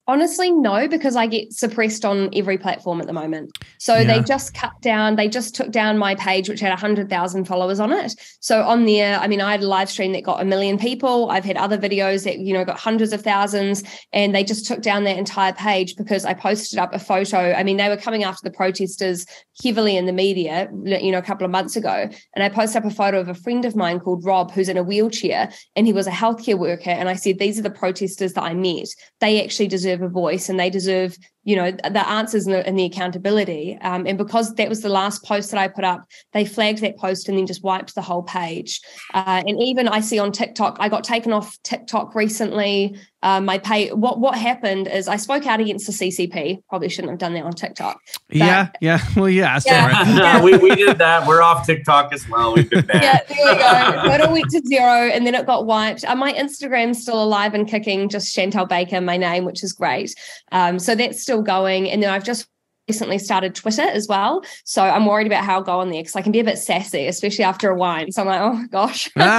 Honestly, no, because I get suppressed on every platform at the moment. So they just took down my page, which had 100,000 followers on it. So on there, I had a live stream that got 1 million people. I've had other videos that, got hundreds of thousands, and they just took down that entire page because I posted up a photo. They were coming after the protesters heavily in the media, a couple of months ago. And I posted up a photo of a friend of mine called Rob, who's in a wheelchair, and he was a healthcare worker. And I said, these are the protesters that I met. They actually deserve a voice, and they deserve the answers and the accountability. And because that was the last post that I put up, they flagged that post and then just wiped the whole page. And even I see on TikTok, I got taken off TikTok recently. My pay. What happened is I spoke out against the CCP. Probably shouldn't have done that on TikTok. Yeah. Well, you asked for it. Yeah. we did that. We're off TikTok as well. We've been banned. Yeah, there we go. So it all went to 0, and then it got wiped. My Instagram's still alive and kicking, just Chantelle Baker, my name, which is great. So that's still going, and then I've just recently started Twitter as well. So I'm worried about how I'll go on there because I can be a bit sassy, especially after a wine. So I'm like, oh gosh. We'll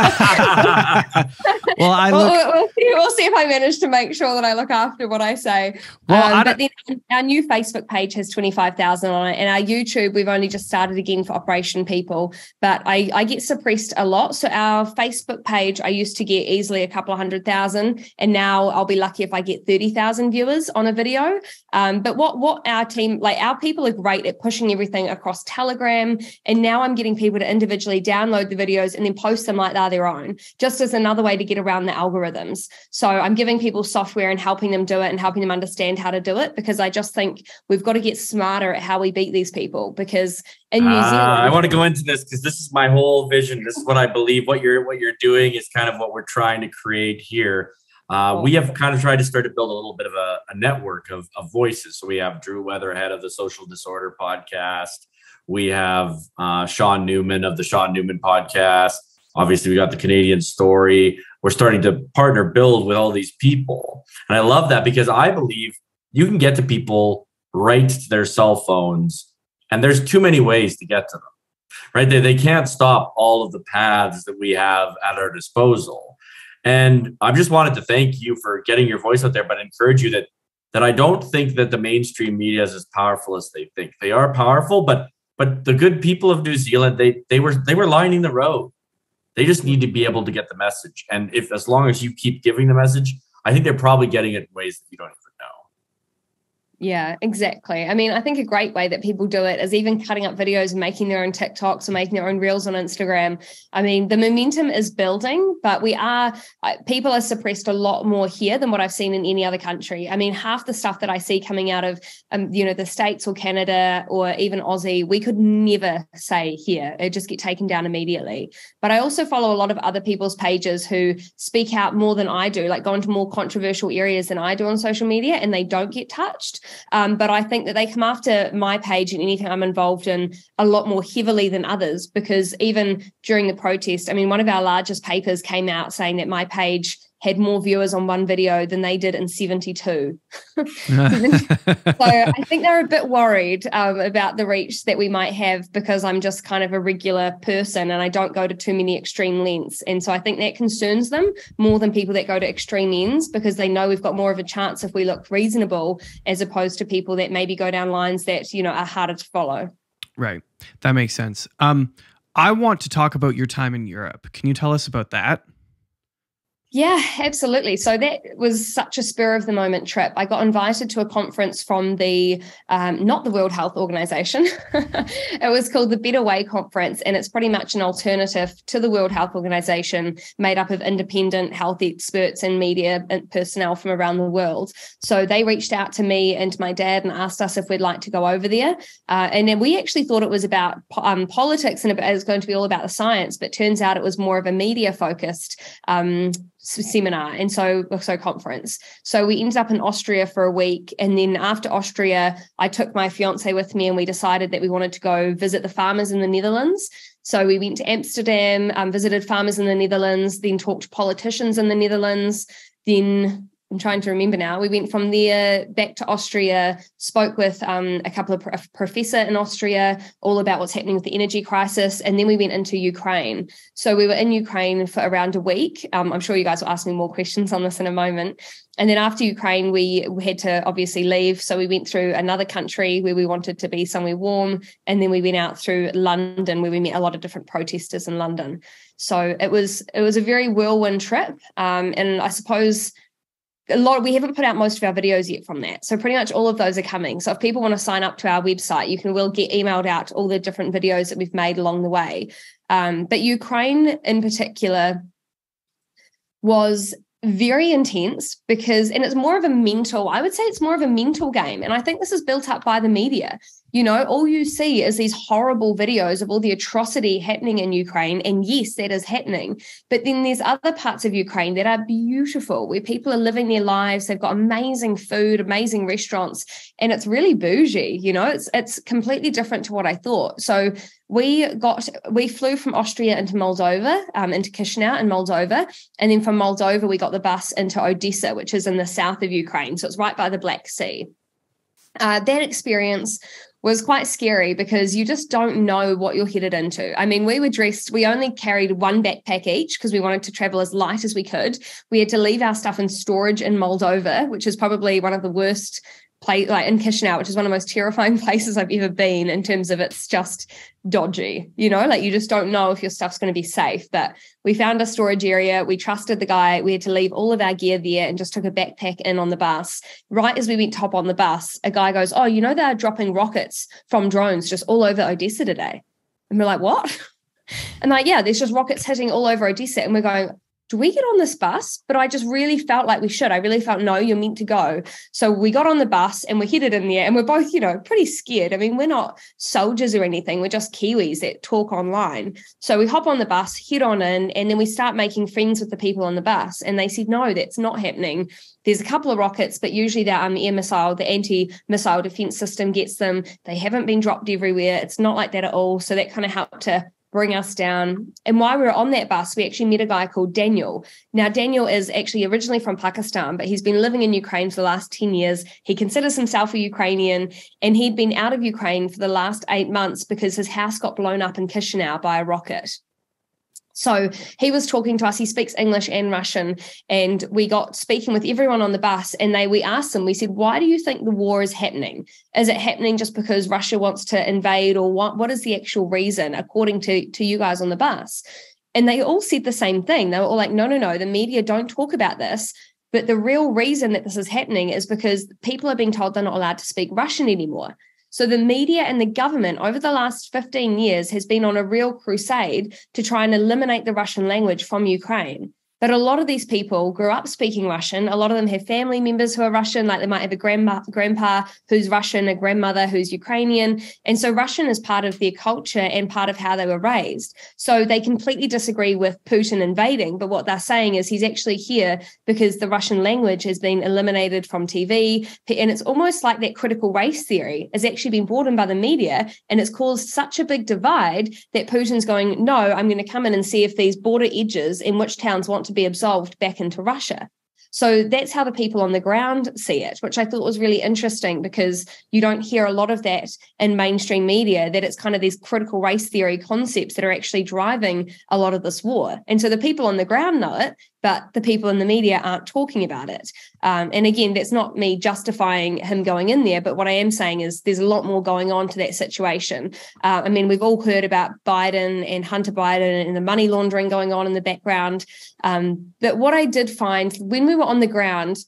see if I manage to make sure that I look after what I say. But then our new Facebook page has 25,000 on it, and our YouTube, we've only just started again for Operation People, but I get suppressed a lot. So our Facebook page, I used to get easily a couple of 100,000, and now I'll be lucky if I get 30,000 viewers on a video. But what our team, like our people are great at pushing everything across Telegram. And now I'm getting people to individually download the videos and then post them like they're their own, just as another way to get around the algorithms. So I'm giving people software and helping them do it and helping them understand how to do it, because I just think we've got to get smarter at how we beat these people. Because in New Zealand, I want to go into this because this is my whole vision. This is what I believe. What you're doing is kind of what we're trying to create here. We have kind of tried to start to build a little bit of a network of voices. So we have Drew Weatherhead of the Social Disorder podcast. We have Sean Newman of the Sean Newman podcast. Obviously, we got the Canadian Story. We're starting to build with all these people. And I love that because I believe you can get to people right to their cell phones. And there's too many ways to get to them, right? They can't stop all of the paths that we have at our disposal. And I just wanted to thank you for getting your voice out there, but encourage you that I don't think that the mainstream media is as powerful as they think. They are powerful, but the good people of New Zealand, they were lining the road. They just need to be able to get the message. And as long as you keep giving the message, I think they're probably getting it in ways that you don't even know. Yeah, exactly. I mean, I think a great way that people do it is even cutting up videos and making their own TikToks or making their own reels on Instagram. I mean, the momentum is building, but people are suppressed a lot more here than what I've seen in any other country. I mean, half the stuff that I see coming out of, the States or Canada or even Aussie, we could never say here. It just get taken down immediately. But I also follow a lot of other people's pages who speak out more than I do, like go into more controversial areas than I do on social media, and they don't get touched. But I think that they come after my page and anything I'm involved in a lot more heavily than others, because even during the protest, I mean, one of our largest papers came out saying that my page had more viewers on one video than they did in 72. So I think they're a bit worried about the reach that we might have, because I'm just kind of a regular person and I don't go to too many extreme lengths. And so I think that concerns them more than people that go to extreme ends, because they know we've got more of a chance if we look reasonable, as opposed to people that maybe go down lines that, are harder to follow. Right. That makes sense. I want to talk about your time in Europe. Can you tell us about that? Yeah, absolutely. So that was such a spur of the moment trip. I got invited to a conference from the, not the World Health Organization. It was called the Better Way Conference. And it's pretty much an alternative to the World Health Organization, made up of independent health experts and media and personnel from around the world. So they reached out to me and to my dad and asked us if we'd like to go over there. And then we actually thought it was about politics and it was going to be all about the science, but turns out it was more of a media focused seminar and so conference. So we ended up in Austria for a week, and then after Austria I took my fiance with me and we decided that we wanted to go visit the farmers in the Netherlands. So we went to Amsterdam, visited farmers in the Netherlands, then talked to politicians in the Netherlands. Then I'm trying to remember now. We went from there back to Austria, spoke with a couple of professor in Austria, all about what's happening with the energy crisis. And then we went into Ukraine. So we were in Ukraine for around a week. I'm sure you guys will ask me more questions on this in a moment. And then after Ukraine, we had to obviously leave. So we went through another country where we wanted to be somewhere warm. And then we went out through London, where we met a lot of different protesters in London. So it was a very whirlwind trip. And I suppose we haven't put out most of our videos yet from that. So pretty much all of those are coming. So if people want to sign up to our website, we'll get emailed out all the different videos that we've made along the way. But Ukraine in particular was very intense because, and it's more of a mental, I would say it's more of a mental game. And I think this is built up by the media. You know, all you see is these horrible videos of all the atrocity happening in Ukraine. And yes, that is happening. But then there's other parts of Ukraine that are beautiful, where people are living their lives. They've got amazing food, amazing restaurants, and it's really bougie. You know, it's completely different to what I thought. So we flew from Austria into Moldova, into Chisinau in Moldova. And then from Moldova, we got the bus into Odessa, which is in the south of Ukraine. So it's right by the Black Sea. That experience was quite scary because you just don't know what you're headed into. I mean, we were dressed, we only carried one backpack each because we wanted to travel as light as we could. We had to leave our stuff in storage in Moldova, which is probably one of the worst place, like in Chisinau, which is one of the most terrifying places I've ever been in terms of it's just dodgy, you know, like you just don't know if your stuff's going to be safe. But we found a storage area. We trusted the guy. We had to leave all of our gear there and just took a backpack in on the bus. Right as we went to hop on the bus, a guy goes, "Oh, you know, they're dropping rockets from drones just all over Odessa today." And we're like, "What?" And like, yeah, there's just rockets hitting all over Odessa. And we're going, do we get on this bus? But I just really felt like we should. I really felt, no, you're meant to go. So we got on the bus and we're headed in there and we're both, you know, pretty scared. I mean, we're not soldiers or anything. We're just Kiwis that talk online. So we hop on the bus, head on in, and then we start making friends with the people on the bus. And they said, no, that's not happening. There's a couple of rockets, but usually they're air missile, the anti-missile defense system gets them. They haven't been dropped everywhere. It's not like that at all. So that kind of helped to bring us down. And while we were on that bus, we actually met a guy called Daniel. Now, Daniel is actually originally from Pakistan, but he's been living in Ukraine for the last 10 years. He considers himself a Ukrainian, and he'd been out of Ukraine for the last 8 months because his house got blown up in Chisinau by a rocket. So he was talking to us. He speaks English and Russian, and we got speaking with everyone on the bus. And we asked them, we said, why do you think the war is happening? Is it happening just because Russia wants to invade, or what is the actual reason, according to you guys on the bus? And they all said the same thing. They were all like, no, the media don't talk about this. But the real reason that this is happening is because people are being told they're not allowed to speak Russian anymore. So the media and the government over the last 15 years has been on a real crusade to try and eliminate the Russian language from Ukraine. But a lot of these people grew up speaking Russian. A lot of them have family members who are Russian, like they might have a grandpa who's Russian, a grandmother who's Ukrainian. And so Russian is part of their culture and part of how they were raised. So they completely disagree with Putin invading. But what they're saying is he's actually here because the Russian language has been eliminated from TV. And it's almost like that critical race theory has actually been brought in by the media. And it's caused such a big divide that Putin's going, no, I'm going to come in and see if these border edges in which towns want to be absolved back into Russia. So that's how the people on the ground see it, which I thought was really interesting because you don't hear a lot of that in mainstream media, that it's kind of these critical race theory concepts that are actually driving a lot of this war. And so the people on the ground know it, but the people in the media aren't talking about it. And again, that's not me justifying him going in there, but what I am saying is there's a lot more going on to that situation. I mean, we've all heard about Biden and Hunter Biden and the money laundering going on in the background. But what I did find when we were on the ground,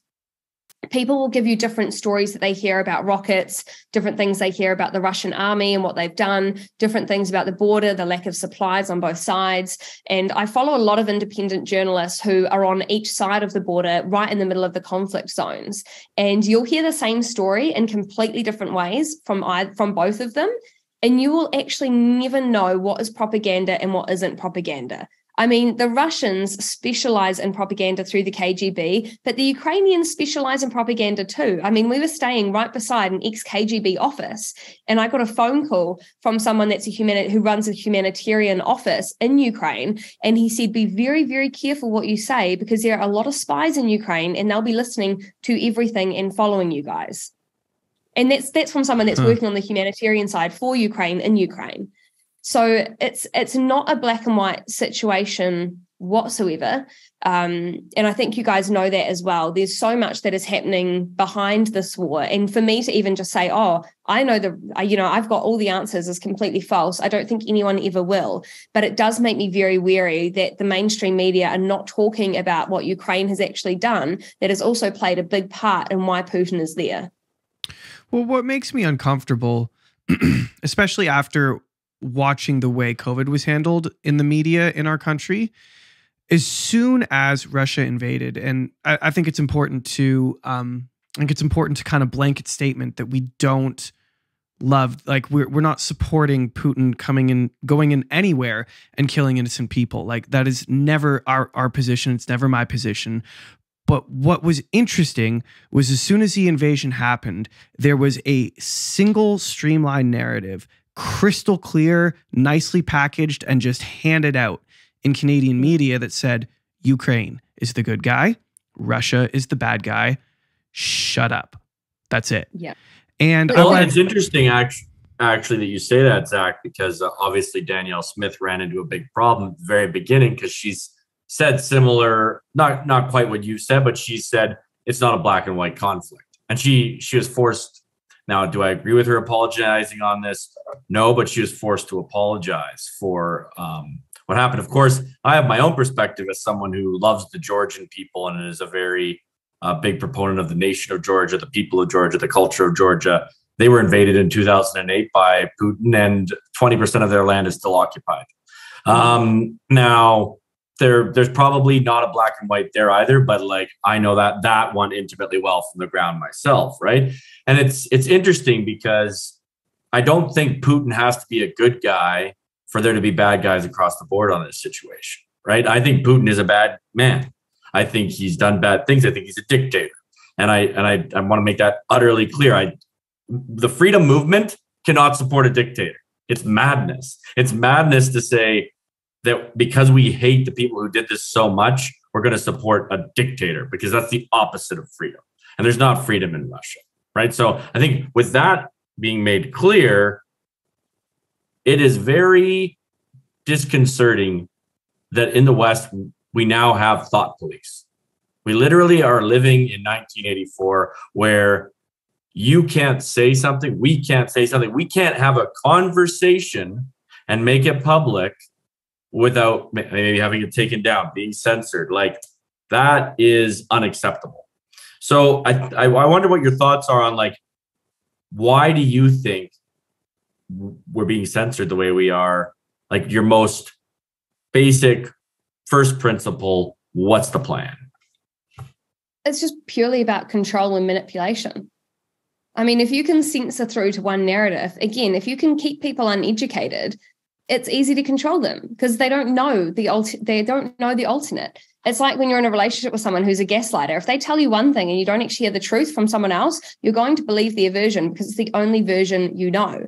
people will give you different stories that they hear about rockets, different things they hear about the Russian army and what they've done, different things about the border, the lack of supplies on both sides. And I follow a lot of independent journalists who are on each side of the border, right in the middle of the conflict zones. And you'll hear the same story in completely different ways from both of them. And you will actually never know what is propaganda and what isn't propaganda. I mean, the Russians specialize in propaganda through the KGB, but the Ukrainians specialize in propaganda too. I mean, we were staying right beside an ex-KGB office, and I got a phone call from someone that's who runs a humanitarian office in Ukraine, and he said, be very, very careful what you say because there are a lot of spies in Ukraine, and they'll be listening to everything and following you guys. And that's from someone that's working on the humanitarian side for Ukraine in Ukraine. So it's not a black and white situation whatsoever. And I think you guys know that as well. There's so much that is happening behind this war. And for me to even just say, oh, I know I've got all the answers is completely false. I don't think anyone ever will. But it does make me very wary that the mainstream media are not talking about what Ukraine has actually done that has also played a big part in why Putin is there. Well, what makes me uncomfortable, especially after watching the way COVID was handled in the media in our country, as soon as Russia invaded, and I think it's important to kind of blanket statement that we don't love, like we're not supporting Putin going in anywhere and killing innocent people. Like that is never our position. It's never my position. But what was interesting was as soon as the invasion happened, there was a single streamlined narrative, crystal clear, nicely packaged, and just handed out in Canadian media that said, Ukraine is the good guy, Russia is the bad guy, shut up. That's it. Yeah. And it's interesting actually that you say that, Zach, because obviously Danielle Smith ran into a big problem at the very beginning because she's said similar, not quite what you said, but she said it's not a black and white conflict. And she was forced. Now, do I agree with her apologizing on this? No, but she was forced to apologize for what happened. Of course, I have my own perspective as someone who loves the Georgian people and is a very big proponent of the nation of Georgia, the people of Georgia, the culture of Georgia. They were invaded in 2008 by Putin, and 20% of their land is still occupied. Now, there's probably not a black and white there either, but like I know that one intimately well from the ground myself, right? And it's interesting because I don't think Putin has to be a good guy for there to be bad guys across the board on this situation, right? I think Putin is a bad man. I think he's done bad things. I think he's a dictator, and I want to make that utterly clear. The freedom movement cannot support a dictator. It's madness. It's madness to say that because we hate the people who did this so much, we're going to support a dictator, because that's the opposite of freedom. And there's not freedom in Russia, right? So I think with that being made clear, it is very disconcerting that in the West, we now have thought police. We literally are living in 1984 where you can't say something, we can't say something, we can't have a conversation and make it public without maybe having it taken down, being censored. Like that is unacceptable. So I wonder what your thoughts are on, like, why do you think we're being censored the way we are? Like your most basic first principle, what's the plan? It's just purely about control and manipulation. I mean, if you can censor through to one narrative, again, if you can keep people uneducated, it's easy to control them because they don't know the alternate. It's like when you're in a relationship with someone who's a gaslighter. If they tell you one thing and you don't actually hear the truth from someone else, you're going to believe their version because it's the only version you know.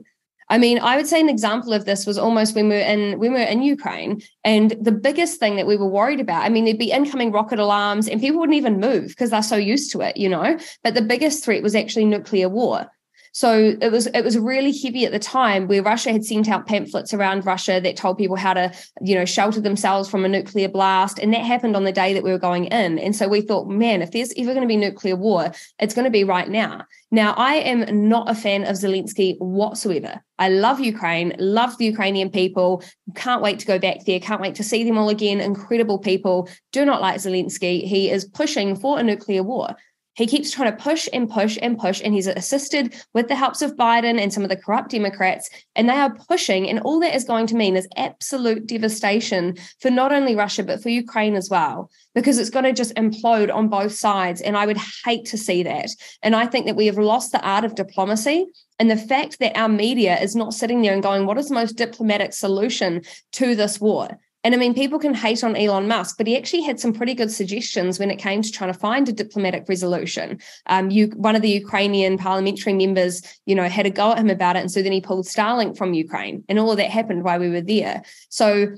I mean, I would say an example of this was almost when we were in Ukraine, and the biggest thing that we were worried about, I mean, there'd be incoming rocket alarms and people wouldn't even move because they're so used to it, you know, but the biggest threat was actually nuclear war. So it was really heavy at the time, where Russia had sent out pamphlets around Russia that told people how to, you know, shelter themselves from a nuclear blast. And that happened on the day that we were going in. And so we thought, man, if there's ever going to be nuclear war, it's going to be right now. Now, I am not a fan of Zelensky whatsoever. I love Ukraine, love the Ukrainian people, can't wait to go back there, can't wait to see them all again. Incredible people. Do not like Zelensky. He is pushing for a nuclear war. He keeps trying to push and push and push, and he's assisted with the helps of Biden and some of the corrupt Democrats, and they are pushing, and all that is going to mean is absolute devastation for not only Russia, but for Ukraine as well, because it's going to just implode on both sides, and I would hate to see that. And I think that we have lost the art of diplomacy, and the fact that our media is not sitting there and going, what is the most diplomatic solution to this war? And I mean, people can hate on Elon Musk, but he actually had some pretty good suggestions when it came to trying to find a diplomatic resolution. One of the Ukrainian parliamentary members, you know, had a go at him about it. And so then he pulled Starlink from Ukraine, and all of that happened while we were there. So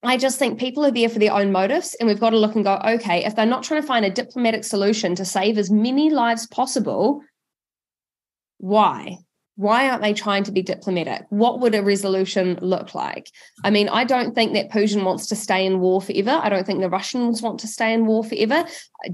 I just think people are there for their own motives, and we've got to look and go, okay, if they're not trying to find a diplomatic solution to save as many lives possible, why? Why aren't they trying to be diplomatic? What would a resolution look like? I mean, I don't think that Putin wants to stay in war forever. I don't think the Russians want to stay in war forever.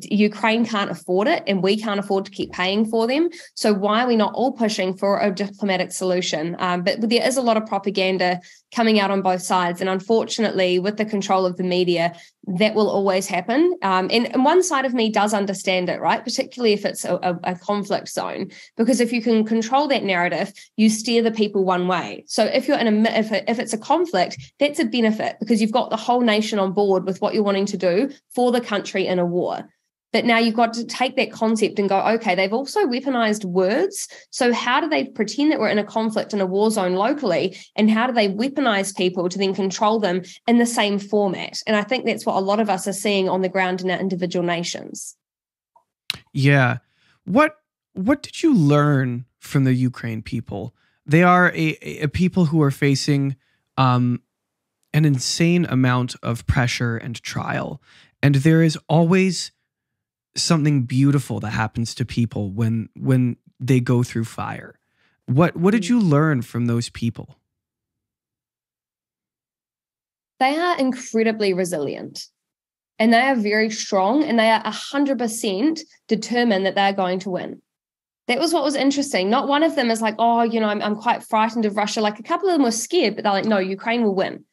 Ukraine can't afford it, and we can't afford to keep paying for them. So why are we not all pushing for a diplomatic solution? But there is a lot of propaganda coming out on both sides. And unfortunately, with the control of the media, that will always happen. And one side of me does understand it, right? Particularly if it's a conflict zone, because if you can control that narrative, you steer the people one way. So if you're if it's a conflict, that's a benefit because you've got the whole nation on board with what you're wanting to do for the country in a war. But now you've got to take that concept and go, okay, they've also weaponized words. So how do they pretend that we're in a conflict in a war zone locally? And how do they weaponize people to then control them in the same format? And I think that's what a lot of us are seeing on the ground in our individual nations. Yeah. What did you learn from the Ukraine people? They are a people who are facing an insane amount of pressure and trial. And there is always something beautiful that happens to people when they go through fire. What did you learn from those people? They are incredibly resilient and they are very strong and they are 100% determined that they're going to win. That was what was interesting. Not one of them is like, oh, I'm quite frightened of Russia. Like a couple of them were scared, but they're like, no, Ukraine will win.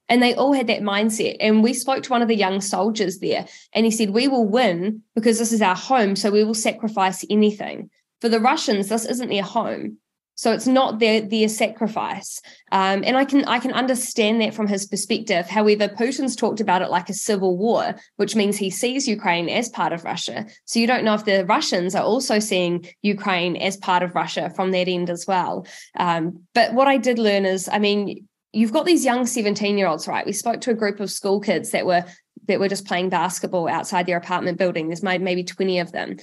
And they all had that mindset. And we spoke to one of the young soldiers there, and he said, we will win because this is our home, so we will sacrifice anything. For the Russians, this isn't their home. So it's not their sacrifice. And I can understand that from his perspective. However, Putin's talked about it like a civil war, which means he sees Ukraine as part of Russia. So you don't know if the Russians are also seeing Ukraine as part of Russia from that end as well. But what I did learn is, you've got these young 17-year-olds, right? We spoke to a group of school kids that were just playing basketball outside their apartment building. There's maybe 20 of them.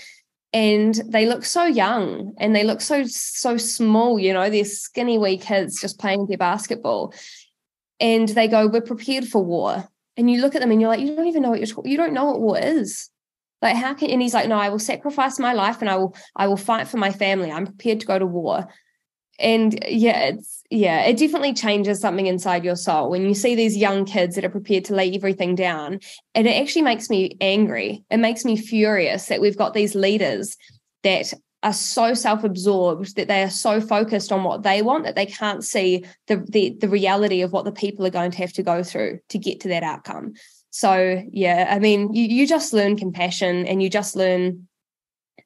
And they look so young and they look so small, they're skinny, wee kids just playing their basketball. And they go, we're prepared for war. And you look at them and you're like, you don't even know you don't know what war is. Like, how can, and he's like, no, I will sacrifice my life and I will fight for my family. I'm prepared to go to war. And it definitely changes something inside your soul when you see these young kids that are prepared to lay everything down. And it actually makes me angry. It makes me furious that we've got these leaders that are so self-absorbed, that they are so focused on what they want that they can't see the reality of what the people are going to have to go through to get to that outcome. So, you just learn compassion and you just learn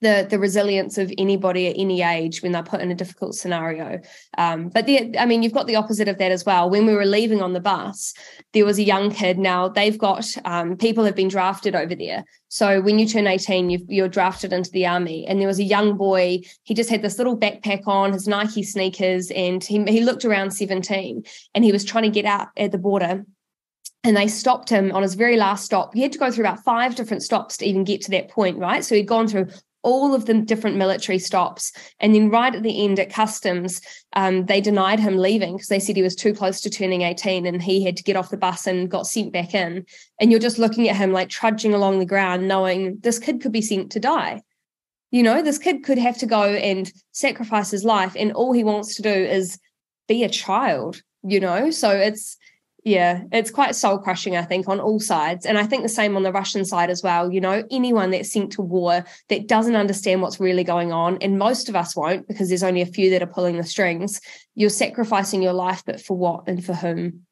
the resilience of anybody at any age when they're put in a difficult scenario. But you've got the opposite of that as well. When we were leaving on the bus, there was a young kid. Now they've got people have been drafted over there. So when you turn 18, you're drafted into the army. And there was a young boy, he just had this little backpack on, his Nike sneakers, and he looked around 17 and he was trying to get out at the border. And they stopped him on his very last stop. He had to go through about 5 different stops to even get to that point, right? So he'd gone through all of the different military stops. And then right at the end at customs, they denied him leaving because they said he was too close to turning 18 and he had to get off the bus and got sent back in. And you're just looking at him like trudging along the ground knowing this kid could be sent to die. This kid could have to go and sacrifice his life and all he wants to do is be a child, So it's quite soul-crushing, I think, on all sides. And I think the same on the Russian side as well. Anyone that's sent to war that doesn't understand what's really going on, and most of us won't because there's only a few that are pulling the strings, you're sacrificing your life, but for what and for whom?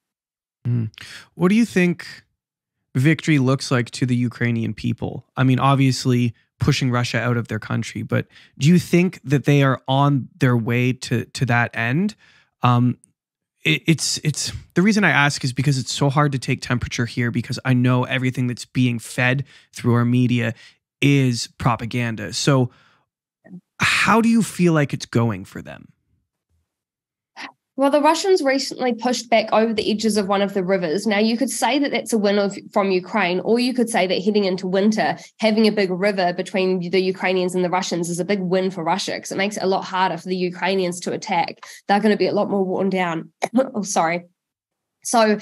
What do you think victory looks like to the Ukrainian people? Obviously pushing Russia out of their country, but do you think that they are on their way to that end? It's the reason I ask is because it's so hard to take temperature here because I know everything that's being fed through our media is propaganda. So how do you feel like it's going for them? Well, the Russians recently pushed back over the edges of one of the rivers. Now, you could say that that's a win from Ukraine, or you could say that heading into winter, having a big river between the Ukrainians and the Russians is a big win for Russia because it makes it a lot harder for the Ukrainians to attack. They're going to be a lot more worn down. Oh, sorry. So,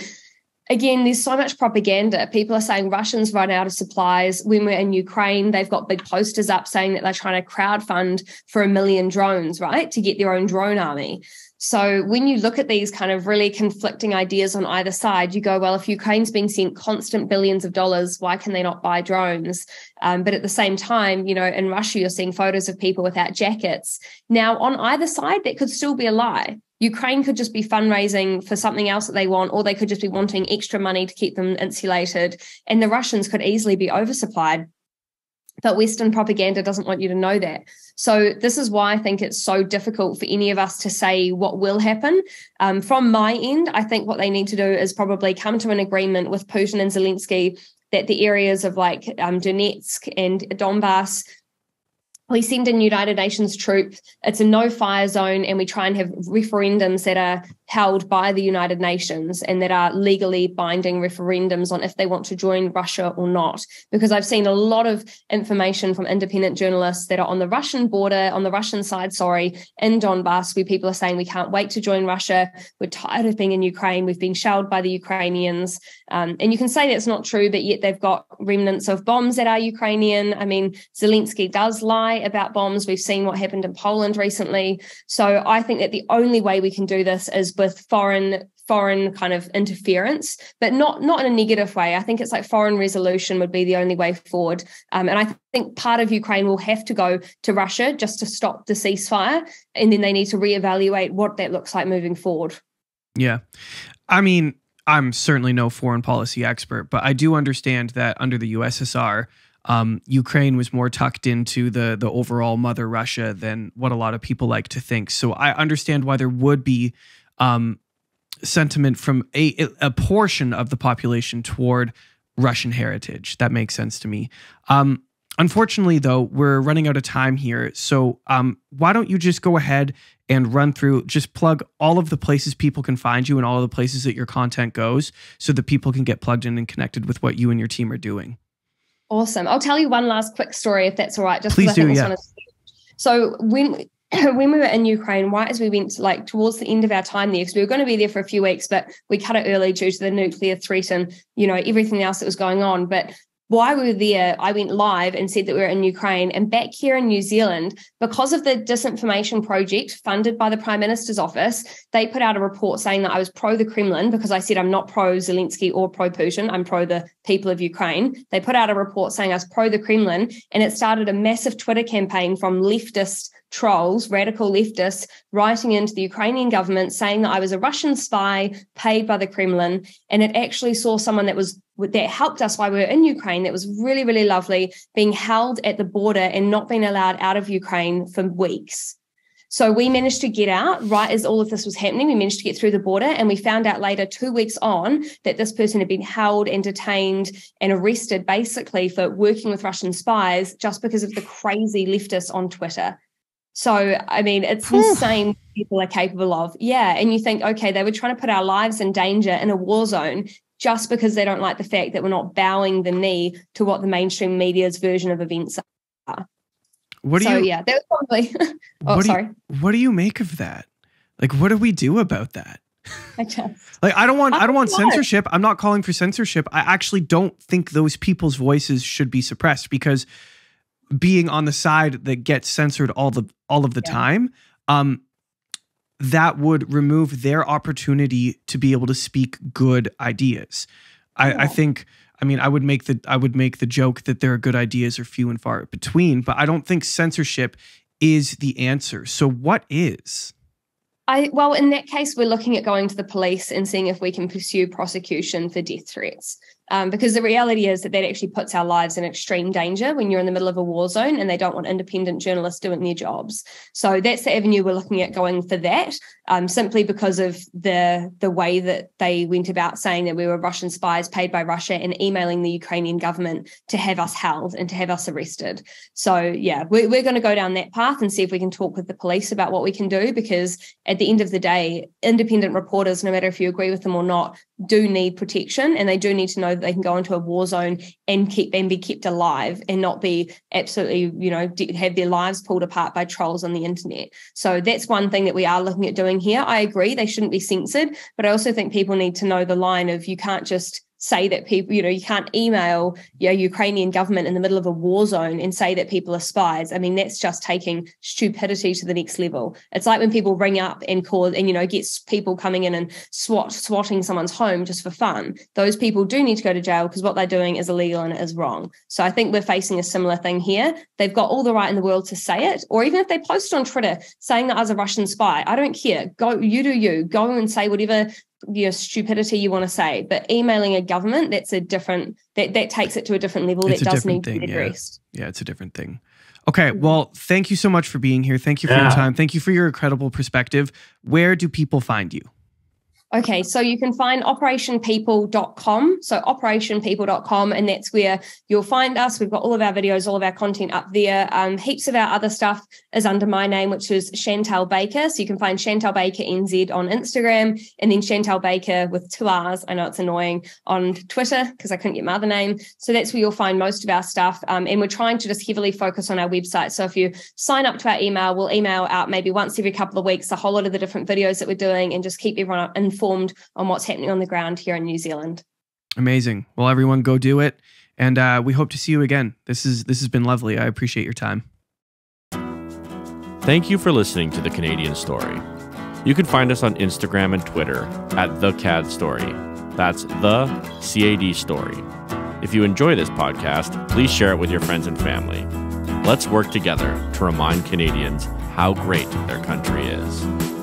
again, there's so much propaganda. People are saying Russians run out of supplies. When we're in Ukraine, they've got big posters up saying that they're trying to crowdfund for 1 million drones, right, to get their own drone army. So when you look at these kind of really conflicting ideas on either side, you go, well, if Ukraine's being sent constant billions of dollars, why can they not buy drones? But at the same time, in Russia, you're seeing photos of people without jackets. Now, on either side, that could still be a lie. Ukraine could just be fundraising for something else that they want, or they could just be wanting extra money to keep them insulated. And the Russians could easily be oversupplied. But Western propaganda doesn't want you to know that. So this is why I think it's so difficult for any of us to say what will happen. From my end, I think what they need to do is probably come to an agreement with Putin and Zelensky that the areas of like Donetsk and Donbass, we send in United Nations troops. It's a no-fire zone, and we try and have referendums that are held by the United Nations and that are legally binding referendums on if they want to join Russia or not. Because I've seen a lot of information from independent journalists that are on the Russian border, on the Russian side, in Donbass, where people are saying we can't wait to join Russia. We're tired of being in Ukraine. We've been shelled by the Ukrainians. And you can say that's not true, but yet they've got remnants of bombs that are Ukrainian. I mean, Zelensky does lie about bombs. We've seen what happened in Poland recently. So I think that the only way we can do this is with foreign kind of interference, but not in a negative way. I think it's like foreign resolution would be the only way forward. And I think part of Ukraine will have to go to Russia just to stop the ceasefire, and then they need to reevaluate what that looks like moving forward. Yeah. I mean, I'm certainly no foreign policy expert, but I do understand that under the USSR, Ukraine was more tucked into the overall mother Russia than what a lot of people like to think. So I understand why there would be sentiment from a portion of the population toward Russian heritage. That makes sense to me. Unfortunately, though, we're running out of time here. So why don't you just go ahead and run through, just plug all of the places people can find you and all of the places that your content goes so that people can get plugged in and connected with what you and your team are doing. Awesome. I'll tell you one last quick story, if that's all right. Just please do, yeah. So when we were in Ukraine, right as we went towards the end of our time there, because we were going to be there for a few weeks, but we cut it early due to the nuclear threat and, everything else that was going on. But while we were there, I went live and said that we were in Ukraine. And back here in New Zealand, because of the disinformation project funded by the Prime Minister's office, they put out a report saying that I was pro the Kremlin, because I said I'm not pro Zelensky or pro Putin. I'm pro the people of Ukraine. They put out a report saying I was pro the Kremlin, and it started a massive Twitter campaign from leftist trolls, radical leftists, writing into the Ukrainian government saying that I was a Russian spy paid by the Kremlin. And it actually saw someone that helped us while we were in Ukraine, that was really, really lovely, being held at the border and not being allowed out of Ukraine for weeks. So we managed to get out right as all of this was happening. We managed to get through the border, and we found out later, 2 weeks on, that this person had been held and detained and arrested basically for working with Russian spies just because of the crazy leftists on Twitter. So, I mean, it's insane what people are capable of. Yeah. And you think, okay, they were trying to put our lives in danger in a war zone just because they don't like the fact that we're not bowing the knee to what the mainstream media's version of events are. Yeah, that was probably. What do you make of that? Like, what do we do about that? I don't want censorship. I'm not calling for censorship. I actually don't think those people's voices should be suppressed, because being on the side that gets censored all of the time, that would remove their opportunity to be able to speak good ideas. I think, I would make the joke that their good ideas are few and far between, but I don't think censorship is the answer. So what is? Well, in that case, we're looking at going to the police and seeing if we can pursue prosecution for death threats. Because the reality is that actually puts our lives in extreme danger when you're in the middle of a war zone, and they don't want independent journalists doing their jobs. So that's the avenue we're looking at going for that, simply because of the way that they went about saying that we were Russian spies paid by Russia and emailing the Ukrainian government to have us held and to have us arrested. So, yeah, we're going to go down that path and see if we can talk with the police about what we can do, because at the end of the day, independent reporters, no matter if you agree with them or not, do need protection, and they do need to know that they can go into a war zone and be kept alive and not be absolutely, have their lives pulled apart by trolls on the internet. So that's one thing that we are looking at doing here. I agree they shouldn't be censored, but I also think people need to know the line of, you can't just say that people, you can't email Ukrainian government in the middle of a war zone and say that people are spies. I mean, that's just taking stupidity to the next level. It's like when people ring up and call and, gets people coming in and swatting someone's home just for fun. Those people do need to go to jail because what they're doing is illegal and it is wrong. So I think we're facing a similar thing here. They've got all the right in the world to say it, or even if they post on Twitter saying that I was a Russian spy, I don't care. Go, you do you. Go and say whatever stupidity you want to say. But emailing a government, that's a different, that takes it to a different level. That does need to be addressed. Yeah, it's a different thing. Okay, well, thank you so much for being here. Thank you for your time. Thank you for your incredible perspective. Where do people find you? Okay, so you can find operationpeople.com. So operationpeople.com, and that's where you'll find us. We've got all of our videos, all of our content up there. Heaps of our other stuff is under my name, which is Chantelle Baker. So you can find Chantelle Baker NZ on Instagram, and then Chantelle Baker with 2 R's. I know it's annoying, on Twitter because I couldn't get my other name. So that's where you'll find most of our stuff. And we're trying to just heavily focus on our website. So if you sign up to our email, we'll email out maybe once every couple of weeks a whole lot of the different videos that we're doing, and just keep everyone informed on what's happening on the ground here in New Zealand. Amazing. Well, everyone go do it. And we hope to see you again. This has been lovely. I appreciate your time. Thank you for listening to The Canadian Story. You can find us on Instagram and Twitter at The CAD Story. That's The CAD Story. If you enjoy this podcast, please share it with your friends and family. Let's work together to remind Canadians how great their country is.